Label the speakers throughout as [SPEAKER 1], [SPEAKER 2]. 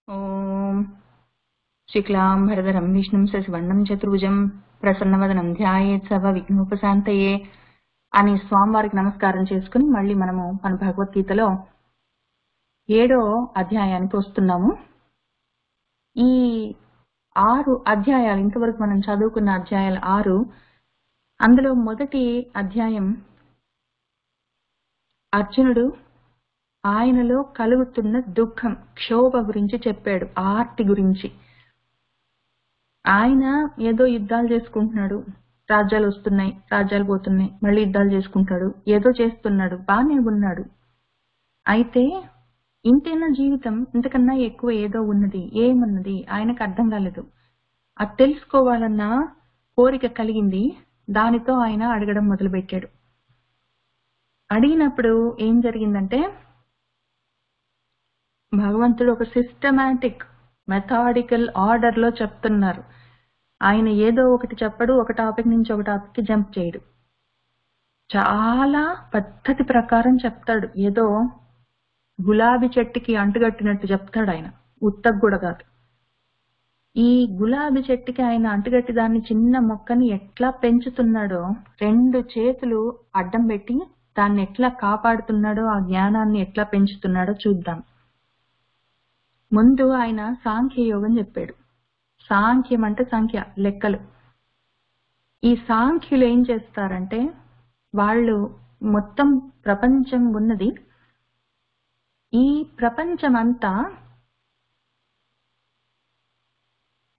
[SPEAKER 1] ఓం శుక్లాంబరధరం విష్ణుం శశివర్ణం చతుర్భుజం ప్రసన్నవదనం ధ్యాయేత్ సర్వ విఘ్నోపశాంతయే అని స్వామివారికి నమస్కారం చేసుకుని మళ్ళీ మనము మన భగవద్గీతలో 7వ అధ్యాయానికి వస్తున్నాము. ఈ 6 అధ్యాయాలు ఇంతవరకు మనం చదువుకున్న అధ్యాయాలు 6. అందులో మొదటి అధ్యాయం అర్జునుడు ఆయనలో కలుగుతున్న దుఃఖం, క్షోభ గురించి చెప్పాడు. ఆర్తి గురించి. ఆయన ఏదో యుద్ధాలు చేసుకుంటున్నాడు, రాజ్యాలు వస్తున్నాయి, రాజ్యాలు పోతున్నాయి, మళ్ళీ యుద్ధాలు చేసుకుంటాడు, ఏదో చేస్తున్నాడు, బానే ఉన్నాడు. అయితే ఇంతేనా జీవితం? ఇంతకన్నా ఎక్కువ ఏదో ఉన్నది. ఏమున్నది ఆయనకు అర్థం కాలేదు. అది తెలుసుకోవాలన్న కోరిక కలిగింది. దానితో ఆయన అడగడం మొదలుపెట్టాడు. అడిగినప్పుడు ఏం జరిగిందంటే, భగవంతుడు ఒక సిస్టమాటిక్ మెథాడికల్ ఆర్డర్ లో చెప్తున్నారు. ఆయన ఏదో ఒకటి చెప్పడు, ఒక టాపిక్ నుంచి ఒక టాపిక్ కి జంప్ చేయడు. చాలా పద్ధతి ప్రకారం చెప్తాడు. ఏదో గులాబీ చెట్టుకి అంటుగట్టినట్టు చెప్తాడు ఆయన. ఉత్తకు కూడా కాదు. ఈ గులాబీ చెట్టుకి ఆయన అంటుగట్టి దాన్ని చిన్న మొక్కని ఎట్లా పెంచుతున్నాడో, 2 చేతులు అడ్డం పెట్టి దాన్ని ఎట్లా కాపాడుతున్నాడో, ఆ జ్ఞానాన్ని ఎట్లా పెంచుతున్నాడో చూద్దాం. ముందు ఆయన సాంఖ్య యోగం చెప్పాడు. సాంఖ్యం అంటే సంఖ్య, లెక్కలు. ఈ సాంఖ్యులు ఏం చేస్తారంటే, వాళ్ళు మొత్తం ప్రపంచం ఉన్నది, ఈ ప్రపంచమంతా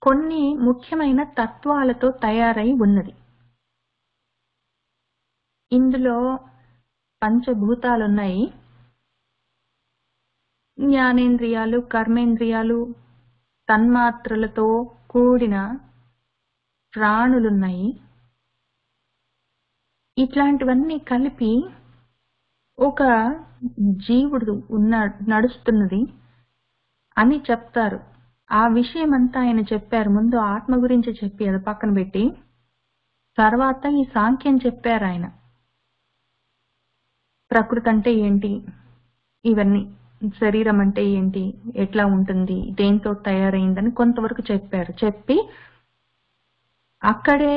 [SPEAKER 1] కొన్ని ముఖ్యమైన తత్వాలతో తయారై ఉన్నది. ఇందులో పంచభూతాలున్నాయి, జ్ఞానేంద్రియాలు, కర్మేంద్రియాలు, తన్మాత్రలతో కూడిన ప్రాణులున్నాయి. ఇట్లాంటివన్నీ కలిపి ఒక జీవుడు నడుస్తున్నది అని చెప్తారు. ఆ విషయం అంతా ఆయన చెప్పారు. ముందు ఆత్మ గురించి చెప్పి అది పక్కన పెట్టి, తర్వాత ఈ సాంఖ్యం చెప్పారు ఆయన. ప్రకృతి అంటే ఏంటి, ఇవన్నీ, శరీరం అంటే ఏంటి, ఎట్లా ఉంటుంది, దేంతో తయారైందని కొంతవరకు చెప్పారు. చెప్పి అక్కడే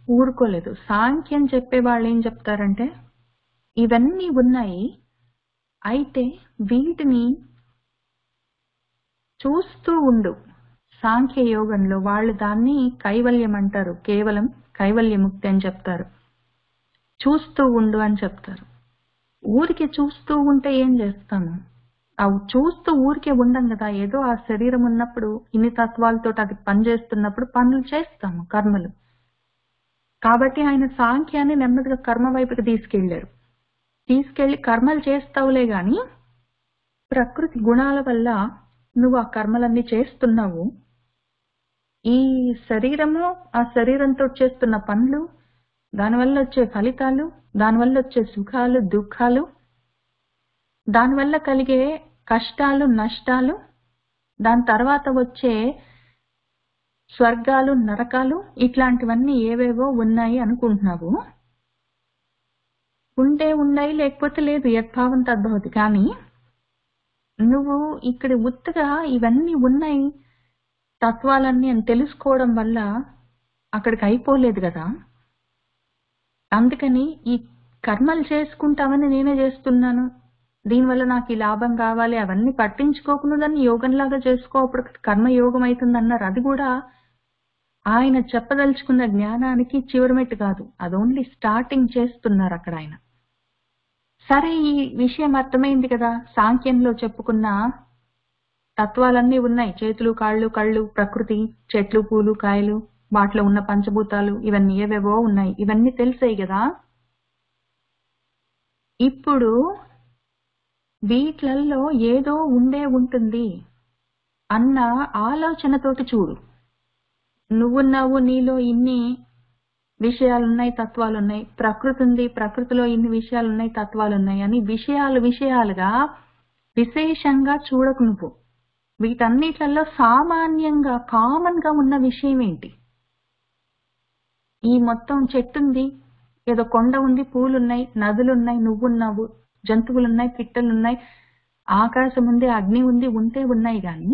[SPEAKER 1] ఊరుకోలేదు. సాంఖ్యం చెప్పే వాళ్ళు ఏం చెప్తారంటే, ఇవన్నీ ఉన్నాయి, అయితే వీటిని చూస్తూ ఉండు. సాంఖ్య యోగంలో వాళ్ళు దాన్ని కైవల్యం అంటారు. కేవలం కైవల్యముక్తి అని చెప్తారు. చూస్తూ ఉండు అని చెప్తారు. ఊరికే చూస్తూ ఉంటే ఏం చేస్తాము? అవి చూస్తూ ఊరికే ఉండం కదా. ఏదో ఆ శరీరం ఉన్నప్పుడు ఇన్ని తత్వాలతో అది పనిచేస్తున్నప్పుడు పనులు చేస్తాము, కర్మలు. కాబట్టి ఆయన సాంఖ్యాన్ని నెమ్మదిగా కర్మ వైపుకి తీసుకెళ్లి కర్మలు చేస్తావులే గాని, ప్రకృతి గుణాల వల్ల నువ్వు ఆ కర్మలన్నీ చేస్తున్నావు. ఈ శరీరము, ఆ శరీరంతో చేస్తున్న పనులు, దానివల్ల వచ్చే ఫలితాలు, దానివల్ల వచ్చే సుఖాలు, దుఃఖాలు, దానివల్ల కలిగే కష్టాలు, నష్టాలు, దాని తర్వాత వచ్చే స్వర్గాలు, నరకాలు, ఇట్లాంటివన్నీ ఏవేవో ఉన్నాయి అనుకుంటున్నావు. ఉంటే ఉన్నాయి, లేకపోతే లేదు. యద్భావం తద్భవతి. కానీ నువ్వు ఇక్కడ ఉత్తగా ఇవన్నీ ఉన్నాయి తత్వాలన్నీ అని తెలుసుకోవడం వల్ల అక్కడికి అయిపోలేదు కదా. అందుకని ఈ కర్మలు చేసుకుంటామని నేనే చేస్తున్నాను, దీనివల్ల నాకు ఈ లాభం కావాలి, అవన్నీ పట్టించుకోకుండా దాన్ని యోగంలాగా చేసుకో, అప్పుడు కర్మయోగం అవుతుంది అన్నారు. అది కూడా ఆయన చెప్పదలుచుకున్న జ్ఞానానికి చివరి మెట్టు కాదు, అది ఓన్లీ స్టార్టింగ్ చేస్తున్నారు అక్కడ ఆయన. సరే, ఈ విషయం అర్థమైంది కదా. సాంఖ్యంలో చెప్పుకున్న తత్వాలన్నీ ఉన్నాయి. చేతులు, కాళ్ళు, కళ్ళు, ప్రకృతి, చెట్లు, పూలు, కాయలు, వాటిలో ఉన్న పంచభూతాలు, ఇవన్నీ ఏవేవో ఉన్నాయి. ఇవన్నీ తెలిసాయి కదా. ఇప్పుడు వీట్లల్లో ఏదో ఉండే ఉంటుంది అన్న ఆలోచనతోటి చూడు. నువ్వున్నావు, నీలో ఇన్ని విషయాలున్నాయి, తత్వాలున్నాయి. ప్రకృతి ఉంది, ప్రకృతిలో ఇన్ని విషయాలున్నాయి, తత్వాలున్నాయి అని విషయాలుగా విశేషంగా చూడకు నువ్వు. వీటన్నిట్లలో సామాన్యంగా కామన్ గా ఉన్న విషయం ఏంటి? ఈ మొత్తం చెట్టుంది, ఏదో కొండ ఉంది, పూలున్నాయి, నదులున్నాయి, నువ్వున్నావు, జంతువులున్నాయి, పిట్టలున్నాయి, ఆకాశం ఉంది, అగ్ని ఉంది, ఉంటే ఉన్నాయి. కానీ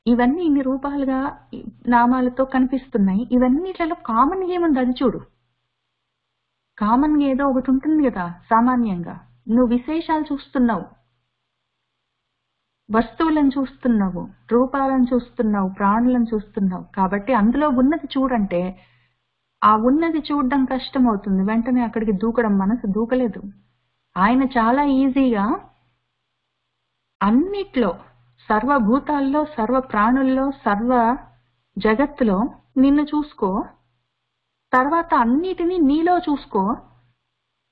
[SPEAKER 1] ఇవన్నీ ఇన్ని రూపాలుగా నామాలతో కనిపిస్తున్నాయి. ఇవన్నిట్లలో కామన్ ఏముంది అది చూడు. కామన్ ఏదో ఒకటి ఉంటుంది కదా సామాన్యంగా. నువ్వు విశేషాలు చూస్తున్నావు, వస్తువులను చూస్తున్నావు, రూపాలను చూస్తున్నావు, ప్రాణులను చూస్తున్నావు. కాబట్టి అందులో ఉన్నది చూడంటే ఆ ఉన్నది చూడడం కష్టం అవుతుంది. వెంటనే అక్కడికి దూకడం మనసు దూకలేదు. ఆయన చాలా ఈజీగా అన్నిట్లో, సర్వభూతాల్లో, సర్వ ప్రాణుల్లో, సర్వ జగత్తులో నిన్ను చూసుకో, తర్వాత అన్నిటినీ నీలో చూసుకో,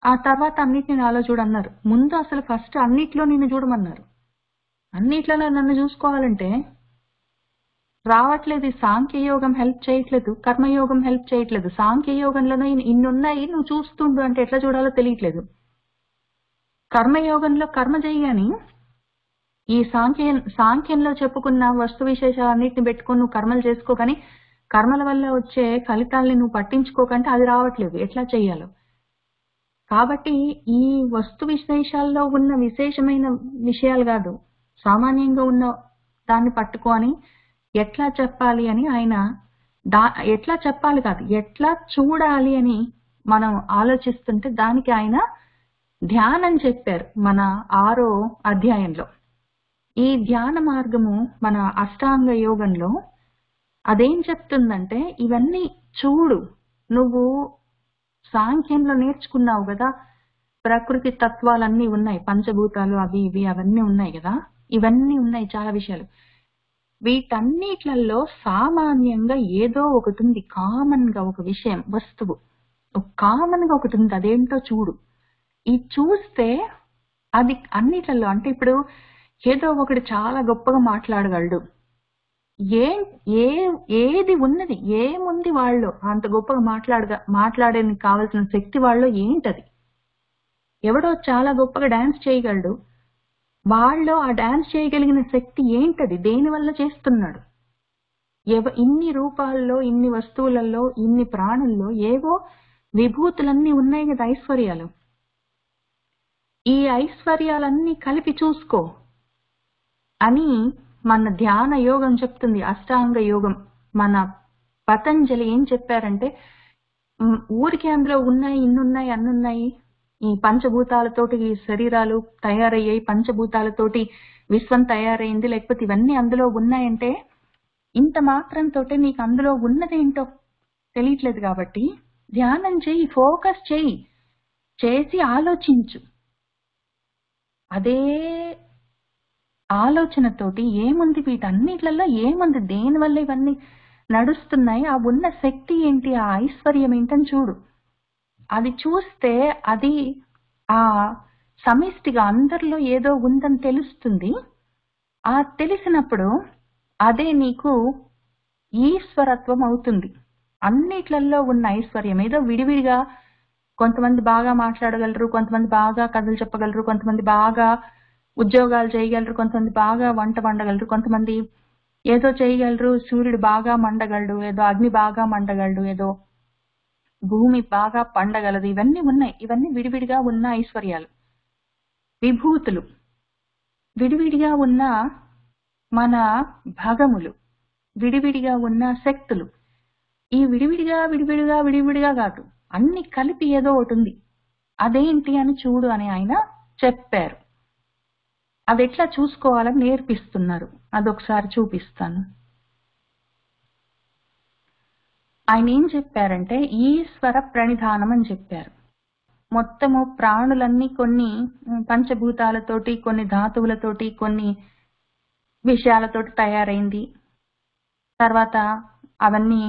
[SPEAKER 1] ఆ తర్వాత అన్నిటిని నాలో చూడన్నారు. ముందు అసలు ఫస్ట్ అన్నిట్లో నిన్ను చూడమన్నారు. అన్నిట్లో నన్ను చూసుకోవాలంటే రావట్లేదు. సాంఖ్యయోగం హెల్ప్ చేయట్లేదు, కర్మయోగం హెల్ప్ చేయట్లేదు. సాంఖ్యయోగంలోనే ఇన్నున్నాయి, నువ్వు చూస్తుండు అంటే ఎట్లా చూడాలో తెలియట్లేదు. కర్మయోగంలో కర్మ చేయని ఈ సాంఖ్యంలో చెప్పుకున్న వస్తు విశేషాలన్నిటిని పెట్టుకొని నువ్వు కర్మలు చేసుకో, కానీ కర్మల వల్ల వచ్చే ఫలితాల్ని నువ్వు పట్టించుకోకంటే అది రావట్లేదు ఎట్లా చెయ్యాలో. కాబట్టి ఈ వస్తు విశేషాల్లో ఉన్న విశేషమైన విషయాలు కాదు, సామాన్యంగా ఉన్న దాన్ని పట్టుకొని ఎట్లా చెప్పాలి అని ఆయన ఎట్లా చెప్పాలి కాదు, ఎట్లా చూడాలి అని మనం ఆలోచిస్తుంటే దానికి ఆయన ధ్యానం చెప్పారు మన 6వ అధ్యాయంలో. ఈ ధ్యాన మార్గము మన అష్టాంగ యోగంలో అదేం చెప్తుందంటే ఇవన్నీ చూడు. నువ్వు సాంఖ్యంలో నేర్చుకున్నావు కదా, ప్రకృతి తత్వాలన్నీ ఉన్నాయి, పంచభూతాలు అవి ఇవి అవన్నీ ఉన్నాయి కదా, ఇవన్నీ ఉన్నాయి చాలా విషయాలు. వీటన్నిట్లలో సామాన్యంగా ఏదో ఒకటి ఉంది, కామన్ గా ఒక విషయం, వస్తువు కామన్ గా ఒకటి ఉంది, అదేంటో చూడు. ఇది చూస్తే అది అన్నిట్లలో, అంటే ఇప్పుడు ఏదో ఒకటి చాలా గొప్పగా మాట్లాడగలడు, ఏది ఉన్నది, ఏముంది వాళ్ళు అంత గొప్పగా మాట్లాడేందుకు కావాల్సిన శక్తి వాళ్ళు ఏంటది. ఎవడో చాలా గొప్పగా డాన్స్ చేయగలడు, వాళ్ళు ఆ డాన్స్ చేయగలిగిన శక్తి ఏంటది, దేని వల్ల చేస్తున్నాడు. ఇన్ని రూపాల్లో, ఇన్ని వస్తువులలో, ఇన్ని ప్రాణుల్లో ఏవో విభూతులన్నీ ఉన్నాయి కదా, ఐశ్వర్యాలు. ఈ ఐశ్వర్యాలన్నీ కలిపి చూసుకో అని మన ధ్యాన యోగం చెప్తుంది, అష్టాంగ యోగం. మన పతంజలి ఏం చెప్పారంటే ఊరికి అందులో ఉన్నాయి, ఇన్నున్నాయి, అన్నున్నాయి, ఈ పంచభూతాలతోటి ఈ శరీరాలు తయారయ్యాయి, పంచభూతాలతోటి విశ్వం తయారైంది, లేకపోతే ఇవన్నీ అందులో ఉన్నాయంటే ఇంత మాత్రంతో నీకు అందులో ఉన్నదేంటో తెలియట్లేదు. కాబట్టి ధ్యానం చెయ్యి, ఫోకస్ చెయ్యి, చేసి ఆలోచించు. అదే ఆలోచనతోటి ఏముంది, వీటన్నిట్లలో ఏముంది, దేనివల్ల ఇవన్నీ నడుస్తున్నాయి, ఆ ఉన్న శక్తి ఏంటి, ఆ ఐశ్వర్యం ఏంటని చూడు. అది చూస్తే అది ఆ సమిష్టిగా అందరిలో ఏదో ఉందని తెలుస్తుంది. ఆ తెలిసినప్పుడు అదే నీకు ఈశ్వరత్వం అవుతుంది. అన్నిట్లలో ఉన్న ఐశ్వర్యం ఏదో విడివిడిగా, కొంతమంది బాగా మాట్లాడగలరు, కొంతమంది బాగా కథలు చెప్పగలరు, కొంతమంది బాగా ఉద్యోగాలు చేయగలరు, కొంతమంది బాగా వంట వండగలరు, కొంతమంది ఏదో చేయగలరు, సూర్యుడు బాగా మండగలడు, ఏదో అగ్ని బాగా మండగలడు, ఏదో భూమి బాగా పండగలదు. ఇవన్నీ ఉన్నాయి, ఇవన్నీ విడివిడిగా ఉన్న ఐశ్వర్యాలు, విభూతులు, విడివిడిగా ఉన్న మన భగములు, విడివిడిగా ఉన్న శక్తులు. ఈ విడివిడిగా కాదు, అన్ని కలిపి ఏదో ఒకటి ఉంది, అదేంటి అని చూడు అని ఆయన చెప్పారు. అది ఎట్లా చూసుకోవాలని నేర్పిస్తున్నారు, అదొకసారి చూపిస్తాను. ఆయన ఏం చెప్పారంటే ఈశ్వర ప్రణిధానం అని చెప్పారు. మొత్తము ప్రాణులన్నీ కొన్ని పంచభూతాలతోటి, కొన్ని ధాతువులతోటి, కొన్ని విషయాలతోటి తయారైంది. తర్వాత అవన్నీ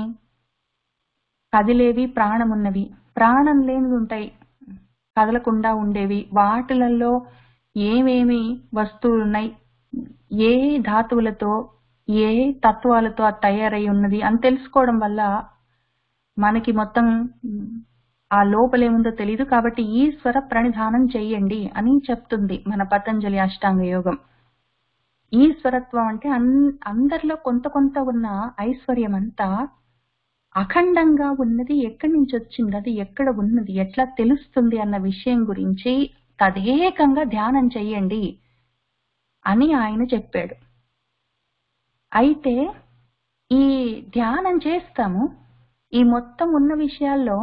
[SPEAKER 1] కదిలేవి, ప్రాణమున్నవి, ప్రాణం లేనివి ఉంటాయి, కదలకుండా ఉండేవి. వాటిలలో ఏమేమి వస్తువులు ఉన్నాయి, ఏ ధాతువులతో, ఏ తత్వాలతో అది తయారై ఉన్నది అని తెలుసుకోవడం వల్ల మనకి మొత్తం ఆ లోపలేముందో తెలియదు. కాబట్టి ఈశ్వర ప్రణిధానం చెయ్యండి అని చెప్తుంది మన పతంజలి అష్టాంగ యోగం. ఈశ్వరత్వం అంటే అందరిలో కొంత కొంత ఉన్న ఐశ్వర్యం అంతా అఖండంగా ఉన్నది, ఎక్కడి నుంచి వచ్చింది, అది ఎక్కడ ఉన్నది, ఎట్లా తెలుస్తుంది అన్న విషయం గురించి తదేకంగా ధ్యానం చెయ్యండి అని ఆయన చెప్పాడు. అయితే ఈ ధ్యానం చేస్తాము, ఈ మొత్తం ఉన్న విషయాల్లో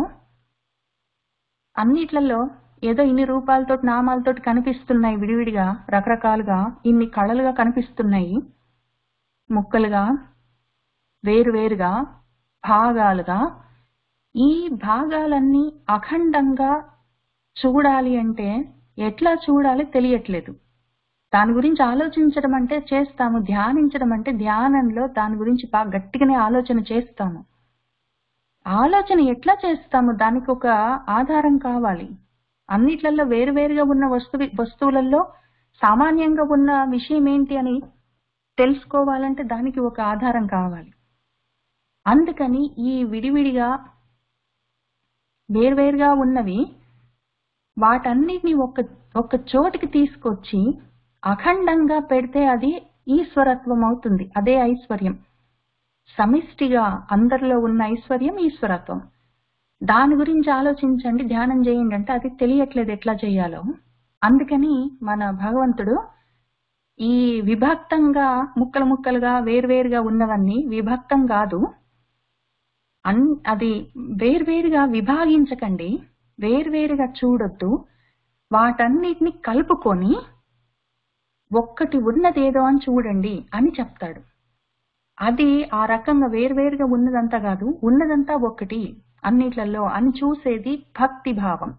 [SPEAKER 1] అన్నిట్లలో ఏదో ఇన్ని రూపాలతోటి నామాలతోటి కనిపిస్తున్నాయి, విడివిడిగా రకరకాలుగా ఇన్ని కళలుగా కనిపిస్తున్నాయి, ముక్కలుగా వేరువేరుగా భాగాలుగా. ఈ భాగాలన్నీ అఖండంగా చూడాలి అంటే ఎట్లా చూడాలి తెలియట్లేదు. దాని గురించి ఆలోచించడం అంటే చేస్తాము, ధ్యానించడం అంటే ధ్యానంలో దాని గురించి బాగా గట్టిగానే ఆలోచన చేస్తాము. ఆలోచన ఎట్లా చేస్తాము? దానికి ఒక ఆధారం కావాలి. అన్నిట్లలో వేరువేరుగా ఉన్న వస్తువులలో సామాన్యంగా ఉన్న విషయం ఏంటి అని తెలుసుకోవాలంటే దానికి ఒక ఆధారం కావాలి. అందుకని ఈ విడివిడిగా వేర్వేరుగా ఉన్నవి వాటన్నిటిని ఒక చోటికి తీసుకొచ్చి అఖండంగా పెడితే అది ఈశ్వరత్వం అవుతుంది. అదే ఐశ్వర్యం. సమిష్టిగా అందరిలో ఉన్న ఐశ్వర్యం ఈశ్వరత్వం. దాని గురించి ఆలోచించండి, ధ్యానం చేయండి అంటే అది తెలియట్లేదు ఎట్లా చేయాలో. అందుకని మన భగవంతుడు ఈ విభక్తంగా ముక్కలు ముక్కలుగా వేర్వేరుగా ఉన్నవన్నీ విభక్తం కాదు, అది వేర్వేరుగా విభాగించకండి, వేర్వేరుగా చూడొద్దు, వాటన్నిటిని కలుపుకొని ఒక్కటి ఉన్నదేదో అని చూడండి అని చెప్తాడు. అది ఆ రకంగా వేర్వేరుగా ఉన్నదంతా కాదు, ఉన్నదంతా ఒక్కటి అన్నిట్లలో అని చూసేది భక్తి భావం.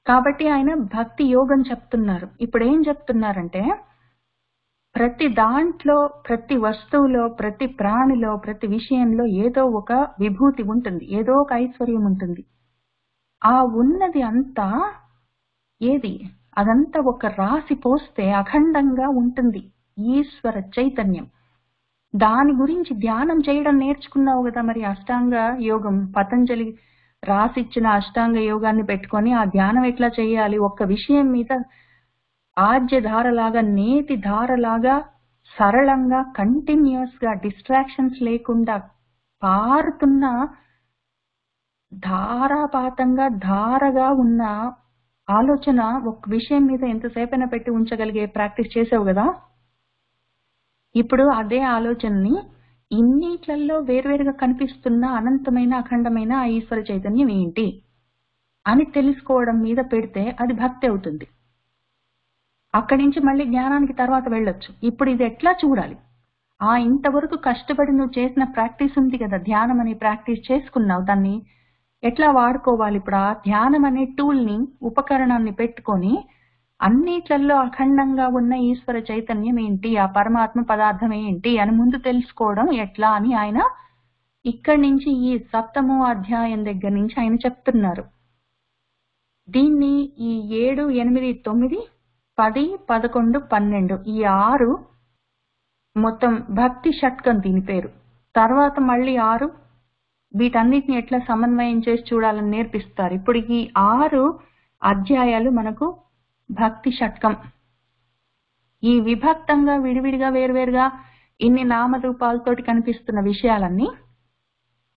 [SPEAKER 1] కాబట్టి ఆయన భక్తి యోగం చెప్తున్నారు. ఇప్పుడు ఏం చెప్తున్నారంటే ప్రతి దాంట్లో, ప్రతి వస్తువులో, ప్రతి ప్రాణిలో, ప్రతి విషయంలో ఏదో ఒక విభూతి ఉంటుంది, ఏదో ఒక ఐశ్వర్యం ఉంటుంది. ఆ ఉన్నది అంతా ఏది? అదంతా ఒక రాసి పోస్తే అఖండంగా ఉంటుంది ఈశ్వర చైతన్యం. దాని గురించి ధ్యానం చేయడం నేర్చుకున్నావు కదా మరి. అష్టాంగ యోగం పతంజలి రాసిచ్చిన అష్టాంగ యోగాన్ని పెట్టుకొని ఆ ధ్యానం ఎట్లా చేయాలి, ఒక్క విషయం మీద ఆజ్య ధారలాగా, నేతి ధారలాగా సరళంగా కంటిన్యూస్ గా డిస్ట్రాక్షన్స్ లేకుండా పారుతున్న ధారాపాతంగా ధారగా ఉన్న ఆలోచన ఒక విషయం మీద ఎంతసేపైనా పెట్టి ఉంచగలిగే ప్రాక్టీస్ చేసావు కదా. ఇప్పుడు అదే ఆలోచనని ఇన్నిట్లలో వేర్వేరుగా కనిపిస్తున్న అనంతమైన అఖండమైన ఆ ఈశ్వర చైతన్యం ఏంటి అని తెలుసుకోవడం మీద పెడితే అది భక్తి అవుతుంది. అక్కడి నుంచి మళ్ళీ జ్ఞానానికి తర్వాత వెళ్ళొచ్చు. ఇప్పుడు ఇది ఎట్లా చూడాలి? ఇంతవరకు కష్టపడి నువ్వు చేసిన ప్రాక్టీస్ ఉంది కదా, ధ్యానం అనే ప్రాక్టీస్ చేసుకున్నావు, దాన్ని ఎట్లా వాడుకోవాలి? ఇప్పుడు ఆ ధ్యానం అనే టూల్ ని, ఉపకరణాన్ని పెట్టుకొని అన్నిట్లలో అఖండంగా ఉన్న ఈశ్వర చైతన్యం ఏంటి, ఆ పరమాత్మ పదార్థం ఏంటి అని ముందు తెలుసుకోవడం ఎట్లా అని ఆయన ఇక్కడి నుంచి ఈ 7వ అధ్యాయం దగ్గర నుంచి ఆయన చెప్తున్నారు. దీన్ని ఈ 7, 8, 9, 10, 11, 12 ఈ 6 మొత్తం భక్తి షట్కం దీని పేరు. తర్వాత మళ్ళీ 6 వీటన్నిటిని ఎట్లా సమన్వయం చేసి చూడాలని నేర్పిస్తారు. ఇప్పుడు ఈ 6 అధ్యాయాలు మనకు భక్తి షట్కం. ఈ విభక్తంగా విడివిడిగా వేరువేరుగా ఇన్ని నామరూపాలతోటి కనిపిస్తున్న విషయాలన్నీ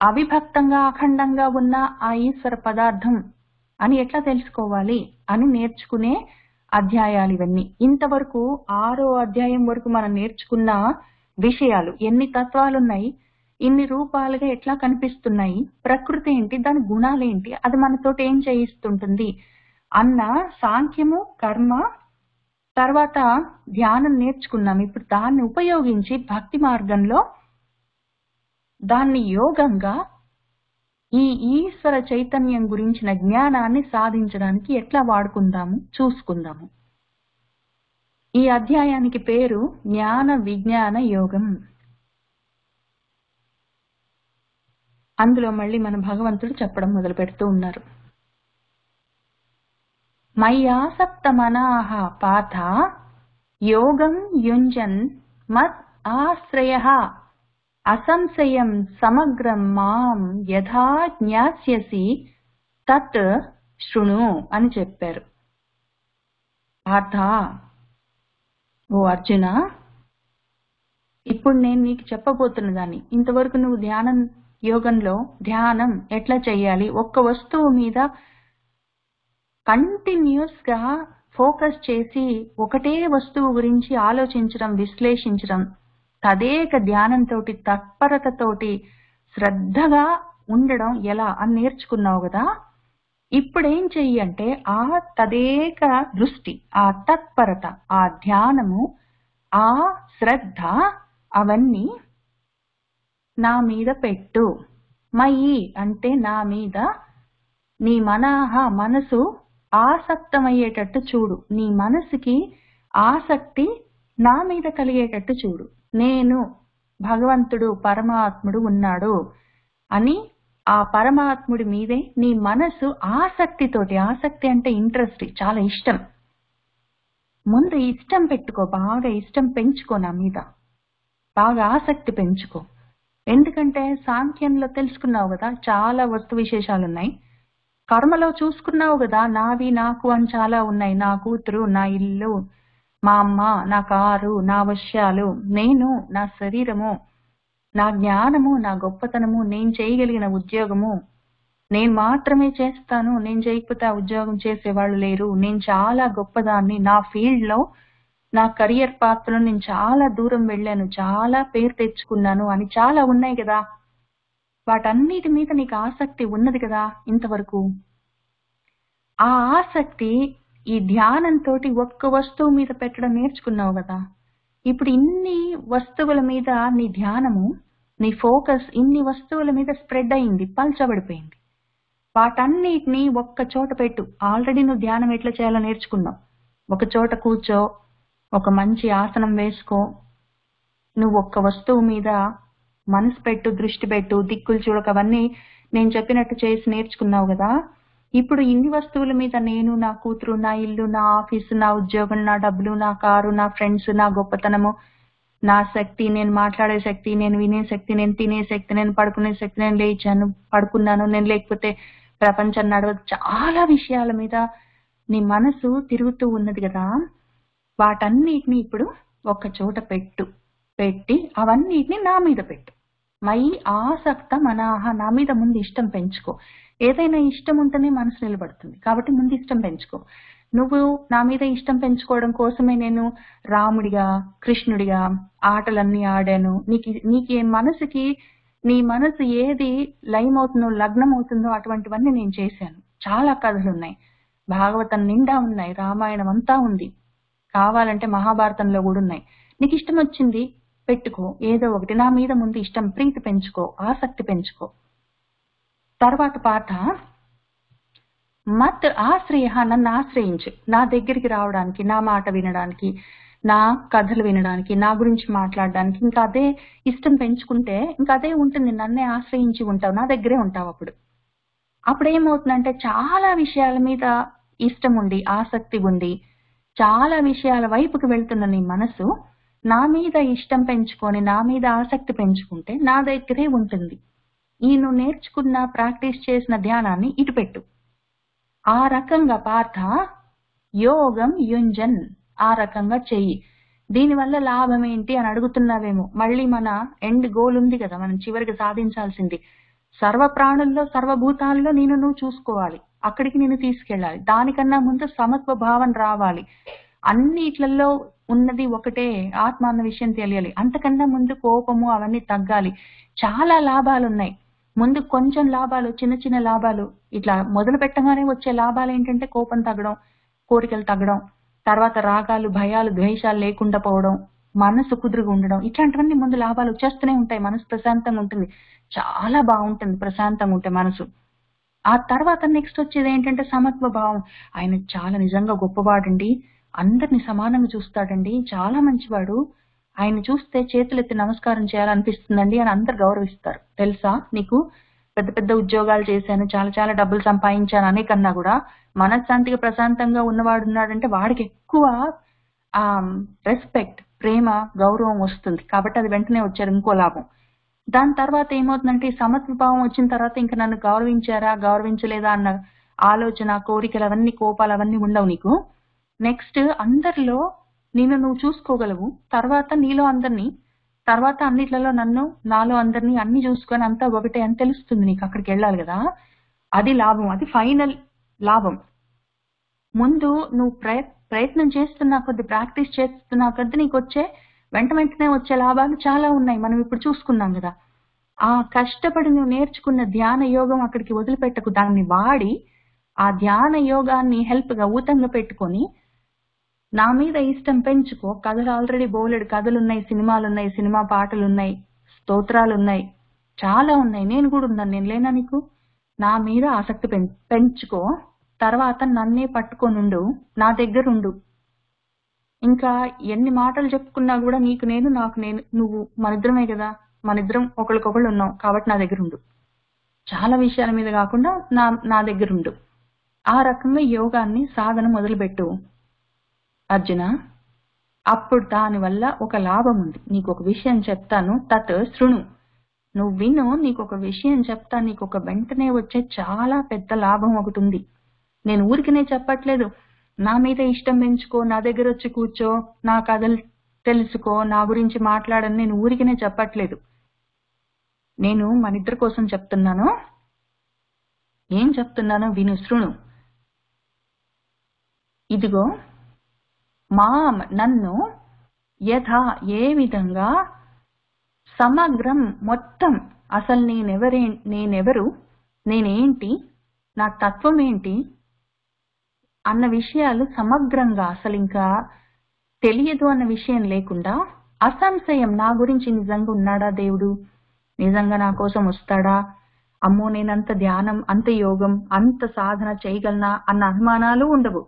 [SPEAKER 1] అవిభక్తంగా అఖండంగా ఉన్న ఆ ఈశ్వర పదార్థం అని ఎట్లా తెలుసుకోవాలి అని నేర్చుకునే అధ్యాయాలు ఇవన్నీ. ఇంతవరకు 6వ అధ్యాయం వరకు మనం నేర్చుకున్న విషయాలు, ఎన్ని తత్వాలున్నాయి, ఇన్ని రూపాలుగా ఎట్లా కనిపిస్తున్నాయి, ప్రకృతి ఏంటి, దాని గుణాలేంటి, అది మనతోటి ఏం చేయిస్తుంటుంది అన్న సాంఖ్యము, కర్మ, తర్వాత ధ్యానం నేర్చుకున్నాం. ఇప్పుడు దాన్ని ఉపయోగించి భక్తి మార్గంలో దాన్ని యోగంగా ఈ ఈశ్వర చైతన్యం గురించిన జ్ఞానాన్ని సాధించడానికి ఎట్లా వాడుకుందాము చూసుకుందాము. ఈ అధ్యాయానికి పేరు జ్ఞాన విజ్ఞాన యోగం. అందులో మళ్ళీ మన భగవంతుడు చెప్పడం మొదలు పెడుతూ ఉన్నారు. మయ్యాసక్తమనాః పార్థ యోగం యుంజన్ మత్ ఆశ్రయః అసంశయం సమగ్రం మాం యథా జ్ఞాస్యసి తత్ శృణు అని చెప్పారు. పార్థ, ఓ అర్జున, ఇప్పుడు నేను నీకు చెప్పబోతున్న దాన్ని, ఇంతవరకు నువ్వు యోగంలో ధ్యానం ఎట్లా చేయాలి, ఒక్క వస్తువు మీద కంటిన్యూస్ గా ఫోకస్ చేసి ఒకటే వస్తువు గురించి ఆలోచించడం, విశ్లేషించడం, తదేక ధ్యానంతో తత్పరతతోటి శ్రద్ధగా ఉండడం ఎలా అని నేర్చుకున్నావు కదా. ఇప్పుడేం చెయ్యి అంటే ఆ తదేక దృష్టి, ఆ తత్పరత, ఆ ధ్యానము, ఆ శ్రద్ధ అవన్నీ నా మీద పెట్టు. మయి అంటే నా మీద, నీ మనసు ఆసక్తమయ్యేటట్టు చూడు. నీ మనసుకి ఆసక్తి నా మీద కలిగేటట్టు చూడు. నేను భగవంతుడు పరమాత్ముడు ఉన్నాడు అని ఆ పరమాత్ముడి మీదే నీ మనసు ఆసక్తితోటి, ఆసక్తి అంటే ఇంట్రెస్ట్, చాలా ఇష్టం, ముందు ఇష్టం పెట్టుకో, బాగా ఇష్టం పెంచుకో, నా మీద బాగా ఆసక్తి పెంచుకో. ఎందుకంటే సాంఖ్యంలో తెలుసుకున్నావు కదా చాలా వస్తు విశేషాలు ఉన్నాయి. కర్మలో చూసుకున్నావు కదా నావి నాకు అని చాలా ఉన్నాయి. నా కూతురు, నా ఇల్లు, మా అమ్మ, నా కారు, నా వశ్యాలు, నేను, నా శరీరము, నా జ్ఞానము, నా గొప్పతనము, నేను చేయగలిగిన ఉద్యోగము, నేను మాత్రమే చేస్తాను, నేను చేయకపోతే ఆ ఉద్యోగం చేసేవాళ్ళు లేరు, నేను చాలా గొప్పదాన్ని, నా ఫీల్డ్ లో నా కెరియర్ పాత్రలో నేను చాలా దూరం వెళ్ళాను, చాలా పేరు తెచ్చుకున్నాను అని చాలా ఉన్నాయి కదా. వాటన్నిటి మీద నీకు ఆసక్తి ఉన్నది కదా ఇంతవరకు. ఆ ఆసక్తి ఈ ధ్యానంతో ఒక్క వస్తువు మీద పెట్టడం నేర్చుకున్నావు కదా. ఇప్పుడు ఇన్ని వస్తువుల మీద నీ ధ్యానము, నీ ఫోకస్ ఇన్ని వస్తువుల మీద స్ప్రెడ్ అయింది, పల్చబడిపోయింది. వాటన్నిటిని ఒక్క చోట పెట్టు. ఆల్రెడీ నువ్వు ధ్యానం ఎట్లా చేయాలో నేర్చుకున్నావు. ఒక చోట కూర్చో, ఒక మంచి ఆసనం వేసుకో, నువ్వు ఒక్క వస్తువు మీద మనసు పెట్టు, దృష్టి పెట్టు, దిక్కులు చూడక, అవన్నీ నేను చెప్పినట్టు చేసి నేర్చుకున్నావు కదా. ఇప్పుడు ఇన్ని వస్తువుల మీద నేను, నా కూతురు, నా ఇల్లు, నా ఆఫీసు, నా ఉద్యోగం, నా డబ్బులు, నా కారు, నా ఫ్రెండ్స్, నా గొప్పతనము, నా శక్తి, నేను మాట్లాడే శక్తి, నేను వినే శక్తి, నేను తినే శక్తి, నేను పడుకునే శక్తి, నేను లేచాను పడుకున్నాను, నేను లేకపోతే ప్రపంచం నడవదు, చాలా విషయాల మీద నీ మనసు తిరుగుతూ ఉన్నది కదా. వాటన్నిటిని ఇప్పుడు ఒక చోట పెట్టి అవన్నిటిని నా మీద పెట్టు. మయి ఆసక్త మనాహ, నా మీద ముందు ఇష్టం పెంచుకో. ఏదైనా ఇష్టం ఉంటేనే మనసు నిలబడుతుంది, కాబట్టి ముందు ఇష్టం పెంచుకో. నువ్వు నా మీద ఇష్టం పెంచుకోవడం కోసమే నేను రాముడిగా, కృష్ణుడిగా ఆటలన్నీ ఆడాను. నీకు మనసుకి, నీ మనసు ఏది లయమవుతుందో, లగ్నం అవుతుందో అటువంటివన్నీ నేను చేశాను. చాలా కథలు ఉన్నాయి, భాగవతం నిండా ఉన్నాయి, రామాయణం అంతా ఉంది, కావాలంటే మహాభారతంలో కూడా ఉన్నాయి. నీకు ఇష్టం వచ్చింది పెట్టుకో, ఏదో ఒకటి. నా మీద ముందు ఇష్టం, ప్రీతి పెంచుకో, ఆసక్తి పెంచుకో. తర్వాత పాట, మత్ ఆశ్రయ, నన్ను ఆశ్రయించు, నా దగ్గరికి రావడానికి, నా మాట వినడానికి, నా కథలు వినడానికి, నా గురించి మాట్లాడడానికి. ఇంకా అదే ఇష్టం పెంచుకుంటే ఇంకా అదే ఉంటుంది, నన్నే ఆశ్రయించి ఉంటావు, నా దగ్గరే ఉంటావు. అప్పుడు ఏమవుతుందంటే చాలా విషయాల మీద ఇష్టం ఉండి, ఆసక్తి ఉండి, చాలా విషయాల వైపుకి వెళ్తున్న నీ మనసు నా మీద ఇష్టం పెంచుకొని, నా మీద ఆసక్తి పెంచుకుంటే నా దగ్గరే ఉంటుంది. ఈ నువ్వు నేర్చుకున్న, ప్రాక్టీస్ చేసిన ధ్యానాన్ని ఇటు పెట్టు. ఆ రకంగా పార్థ యోగం యుంజన్, ఆ రకంగా చెయ్యి. దీనివల్ల లాభం ఏంటి అని అడుగుతున్నావేమో. మళ్ళీ మన ఎండ్ గోల్ ఉంది కదా, మనం చివరికి సాధించాల్సింది. సర్వ ప్రాణుల్లో, సర్వభూతాల్లో నువ్వు చూసుకోవాలి, అక్కడికి నేను తీసుకెళ్ళాలి. దానికన్నా ముందు సమత్వ భావం రావాలి. అన్నిట్లలో ఉన్నది ఒకటే ఆత్మ అన్న విషయం తెలియాలి. అంతకన్నా ముందు కోపము అవన్నీ తగ్గాలి. చాలా లాభాలు ఉన్నాయి. ముందు కొంచెం లాభాలు, చిన్న చిన్న లాభాలు, ఇట్లా మొదలు పెట్టగానే వచ్చే లాభాలు ఏంటంటే కోపం తగ్గడం, కోరికలు తగ్గడం, తర్వాత రాగాలు, భయాలు, ద్వేషాలు లేకుండా పోవడం, మనసు కుదురుగా ఉండడం, ఇట్లాంటివన్నీ ముందు లాభాలు వచ్చేస్తూనే ఉంటాయి. మనసు ప్రశాంతంగా ఉంటుంది, చాలా బాగుంటుంది ప్రశాంతంగా ఉంటే మనసు. ఆ తర్వాత నెక్స్ట్ వచ్చేది ఏంటంటే సమత్వ భావం. ఆయన చాలా నిజంగా గొప్పవాడండి, అందరిని సమానంగా చూస్తాడండి, చాలా మంచివాడు, ఆయన చూస్తే చేతులెత్తి నమస్కారం చేయాలనిపిస్తుందండి అని అందరు గౌరవిస్తారు. తెలుసా నీకు? పెద్ద పెద్ద ఉద్యోగాలు చేశాను, చాలా చాలా డబ్బులు సంపాదించాను అనే కన్నా కూడా మనశ్శాంతిగా ప్రశాంతంగా ఉన్నవాడు ఉన్నాడంటే వాడికి ఎక్కువ రెస్పెక్ట్, ప్రేమ, గౌరవం వస్తుంది. కాబట్టి అది వెంటనే వచ్చారు, ఇంకో లాభం. దాని తర్వాత ఏమవుతుందంటే ఈ సమత్వభావం వచ్చిన తర్వాత ఇంకా నన్ను గౌరవించారా, గౌరవించలేదా అన్న ఆలోచన, కోరికలు అవన్నీ, కోపాలు అవన్నీ ఉండవు నీకు. నెక్స్ట్ అందరిలో నువ్వు చూసుకోగలవు, తర్వాత నీలో అందరినీ, తర్వాత అన్నిట్లలో నన్ను, నాలో అందరినీ, అన్ని చూసుకొని అంతా ఒకటే అని తెలుస్తుంది నీకు. అక్కడికి వెళ్ళాలి కదా, అది లాభం, అది ఫైనల్ లాభం. ముందు నువ్వు ప్రయత్నం చేస్తున్నా కొద్ది, ప్రాక్టీస్ చేస్తున్నా కొద్ది నీకు వచ్చే వెంటనే వచ్చే లాభాలు చాలా ఉన్నాయి. మనం ఇప్పుడు చూసుకున్నాం కదా. ఆ కష్టపడి నువ్వు నేర్చుకున్న ధ్యాన యోగం అక్కడికి వదిలిపెట్టకు. దాన్ని వాడి ఆ ధ్యాన యోగాన్ని హెల్ప్గా ఊతంగా పెట్టుకొని నా మీద ఇష్టం పెంచుకో. కథలు ఆల్రెడీ బోలెడు కథలున్నాయి, సినిమాలున్నాయి, సినిమా పాటలున్నాయి, స్తోత్రాలున్నాయి, చాలా ఉన్నాయి. నేను కూడా ఉన్నాను, నేను లేనా నీకు? నా మీద ఆసక్తి పెంచుకో. తర్వాత నన్నే పట్టుకొనుండు, నా దగ్గరుండు. ఇంకా ఎన్ని మాటలు చెప్పుకున్నా కూడా నీకు నేను, నాకు నేను, నువ్వు మనిద్దరమే కదా. మనిద్దరం ఒకరికొకళ్ళు ఉన్నాం కాబట్టి నా దగ్గరుండు. చాలా విషయాల మీద కాకుండా నా దగ్గరుండు. ఆ రకంగా యోగాన్ని సాధన మొదలుపెట్టు అర్జున. అప్పుడు దానివల్ల ఒక లాభం ఉంది. నీకు ఒక విషయం చెప్తాను, తత్ శృణు. నువ్వు విను, నీకు ఒక విషయం చెప్తాను. నీకు ఒక వెంటనే వచ్చే చాలా పెద్ద లాభం ఒకటి ఉంది. నేను ఊరికినే చెప్పట్లేదు. నా మీద ఇష్టం పెంచుకో, నా దగ్గర వచ్చి కూర్చో, నా కథలు తెలుసుకో, నా గురించి మాట్లాడని నేను ఊరికినే చెప్పట్లేదు. నేను మనిద్దరి కోసం చెప్తున్నాను. ఏం చెప్తున్నానో విను, శృణు. ఇదిగో, మాం నన్ను, యథా ఏ విధంగా, సమగ్రం మొత్తం, అసలు నేనెవరు, నేనేంటి, నా తత్వం ఏంటి అన్న విషయాలు సమగ్రంగా, అసలు ఇంకా తెలియదు అన్న విషయం లేకుండా, అసంశయం నా గురించి నిజంగా ఉన్నాడా దేవుడు, నిజంగా నా కోసం వస్తాడా, అమ్మో నేనంత ధ్యానం, అంత యోగం, అంత సాధన చేయగలనా అన్న అనుమానాలు ఉండవు.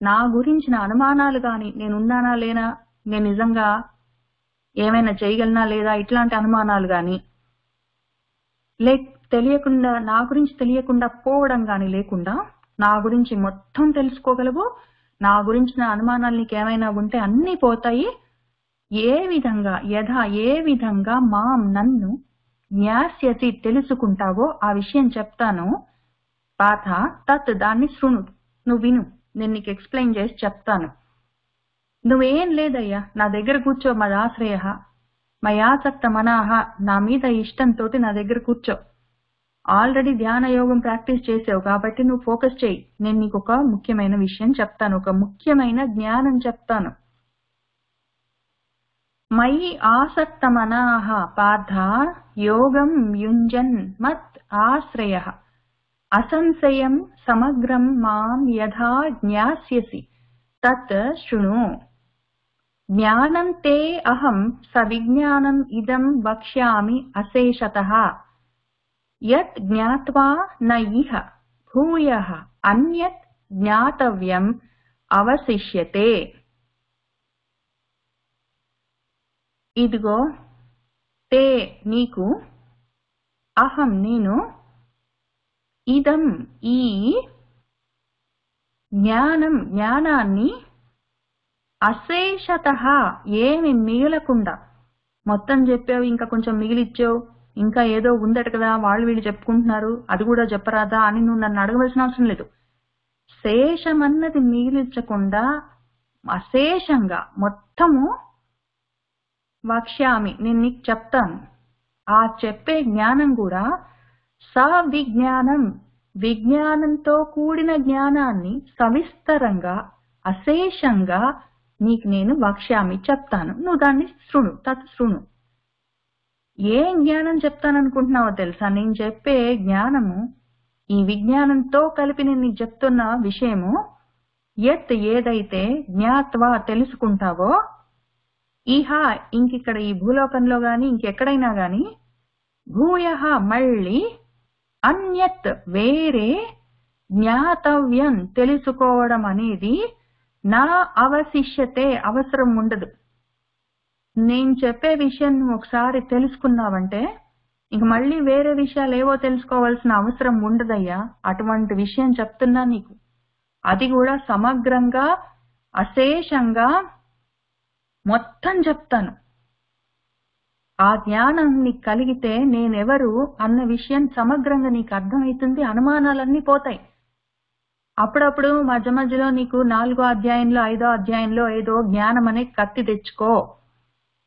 [SPEAKER 1] నా గురించిన అనుమానాలు గాని, నేనున్నానా లేనా, నేను నిజంగా ఏమైనా చేయగలనా లేదా, ఇట్లాంటి అనుమానాలు గాని తెలియకుండా, నా గురించి తెలియకుండా పోవడం గాని లేకుండా, నా గురించి మొత్తం తెలుసుకోగలవు. నా గురించిన అనుమానాలు నీకేమైనా ఉంటే అన్నీ పోతాయి. ఏ విధంగా, యథా ఏ విధంగా, మాం నన్ను, జ్ఞాస్యసి తెలుసుకుంటావో ఆ విషయం చెప్తాను. పాఠ తత్ దాన్ని శృణు, నువ్వు విను, నేను నీకు ఎక్స్ప్లెయిన్ చేసి చెప్తాను. నువ్వేం లేదయ్యా, నా దగ్గర కూర్చో. మదాశ్రయ మయాసక్త మనాహ, నా మీద ఇష్టంతో నా దగ్గర కూర్చో. ఆల్రెడీ ధ్యాన యోగం ప్రాక్టీస్ చేసావు కాబట్టి నువ్వు ఫోకస్ చేయి. నేను నీకు ఒక ముఖ్యమైన విషయం చెప్తాను, ఒక ముఖ్యమైన జ్ఞానం చెప్తాను. మయి ఆసక్త మనాహ పార్థ యోగం యుంజన్ మత్ ఆశ్రయ అసంశయం సమగ్రం మాం యథా జ్ఞాస్యసి తత్ శృణు. జ్ఞానం తే అహం సవిజ్ఞానం ఇదం వక్ష్యామి అశేషతః యత్ జ్ఞాత్వా న ఇహ భూయః అన్యత్ జ్ఞాతవ్యం అవశిష్యతే. ఇదిగో, తే నీకు, అహం నేను, ఇదం ఈ, జ్ఞానం జ్ఞానాన్ని, అశేషతః ఏమి మిగలకుండా, మొత్తం చెప్పావు ఇంకా కొంచెం మిగిలిచ్చావు, ఇంకా ఏదో ఉందట కదా వాళ్ళు వీళ్ళు చెప్పుకుంటున్నారు అది కూడా చెప్పరాదా అని నువ్వు నన్ను అడగవలసిన అవసరం లేదు. శేషమన్నది మిగిలించకుండా అశేషంగా మొత్తము వక్ష్యామి నేను నీకు చెప్తాను. ఆ చెప్పే జ్ఞానం కూడా సవిజ్ఞానం, విజ్ఞానంతో కూడిన జ్ఞానాన్ని సవిస్తరంగా అశేషంగా నీకు నేను వక్ష్యామి చెప్తాను. నువ్వు దాన్ని శృణు, తత్ శృణు. ఏం జ్ఞానం చెప్తాననుకుంటున్నావో తెలుసా? నేను చెప్పే జ్ఞానము, ఈ విజ్ఞానంతో కలిపి నేను నీకు చెప్తున్న విషయము, యత్ ఏదైతే జ్ఞాత్వా తెలుసుకుంటావో, ఇహ ఇంకిక్కడ ఈ భూలోకంలో గాని ఇంకెక్కడైనా గాని, భూయః మళ్ళీ, అన్యత్ వేరే, జ్ఞాతవ్యం తెలుసుకోవడం అనేది నా అవశిష్యతే అవసరం ఉండదు. నేను చెప్పే విషయం నువ్వు ఒకసారి తెలుసుకున్నావంటే ఇంక మళ్ళీ వేరే విషయాలు ఏవో తెలుసుకోవాల్సిన అవసరం ఉండదయ్యా. అటువంటి విషయం చెప్తున్నా నీకు, అది కూడా సమగ్రంగా అశేషంగా మొత్తం చెప్తాను. ఆ జ్ఞానం నీకు కలిగితే నేనెవరు అన్న విషయం సమగ్రంగా నీకు అర్థమవుతుంది, అనుమానాలన్నీ పోతాయి. అప్పుడప్పుడు మధ్య మధ్యలో నీకు 4వ అధ్యాయంలో 5వ అధ్యాయంలో ఏదో జ్ఞానం అనే కత్తి తెచ్చుకో,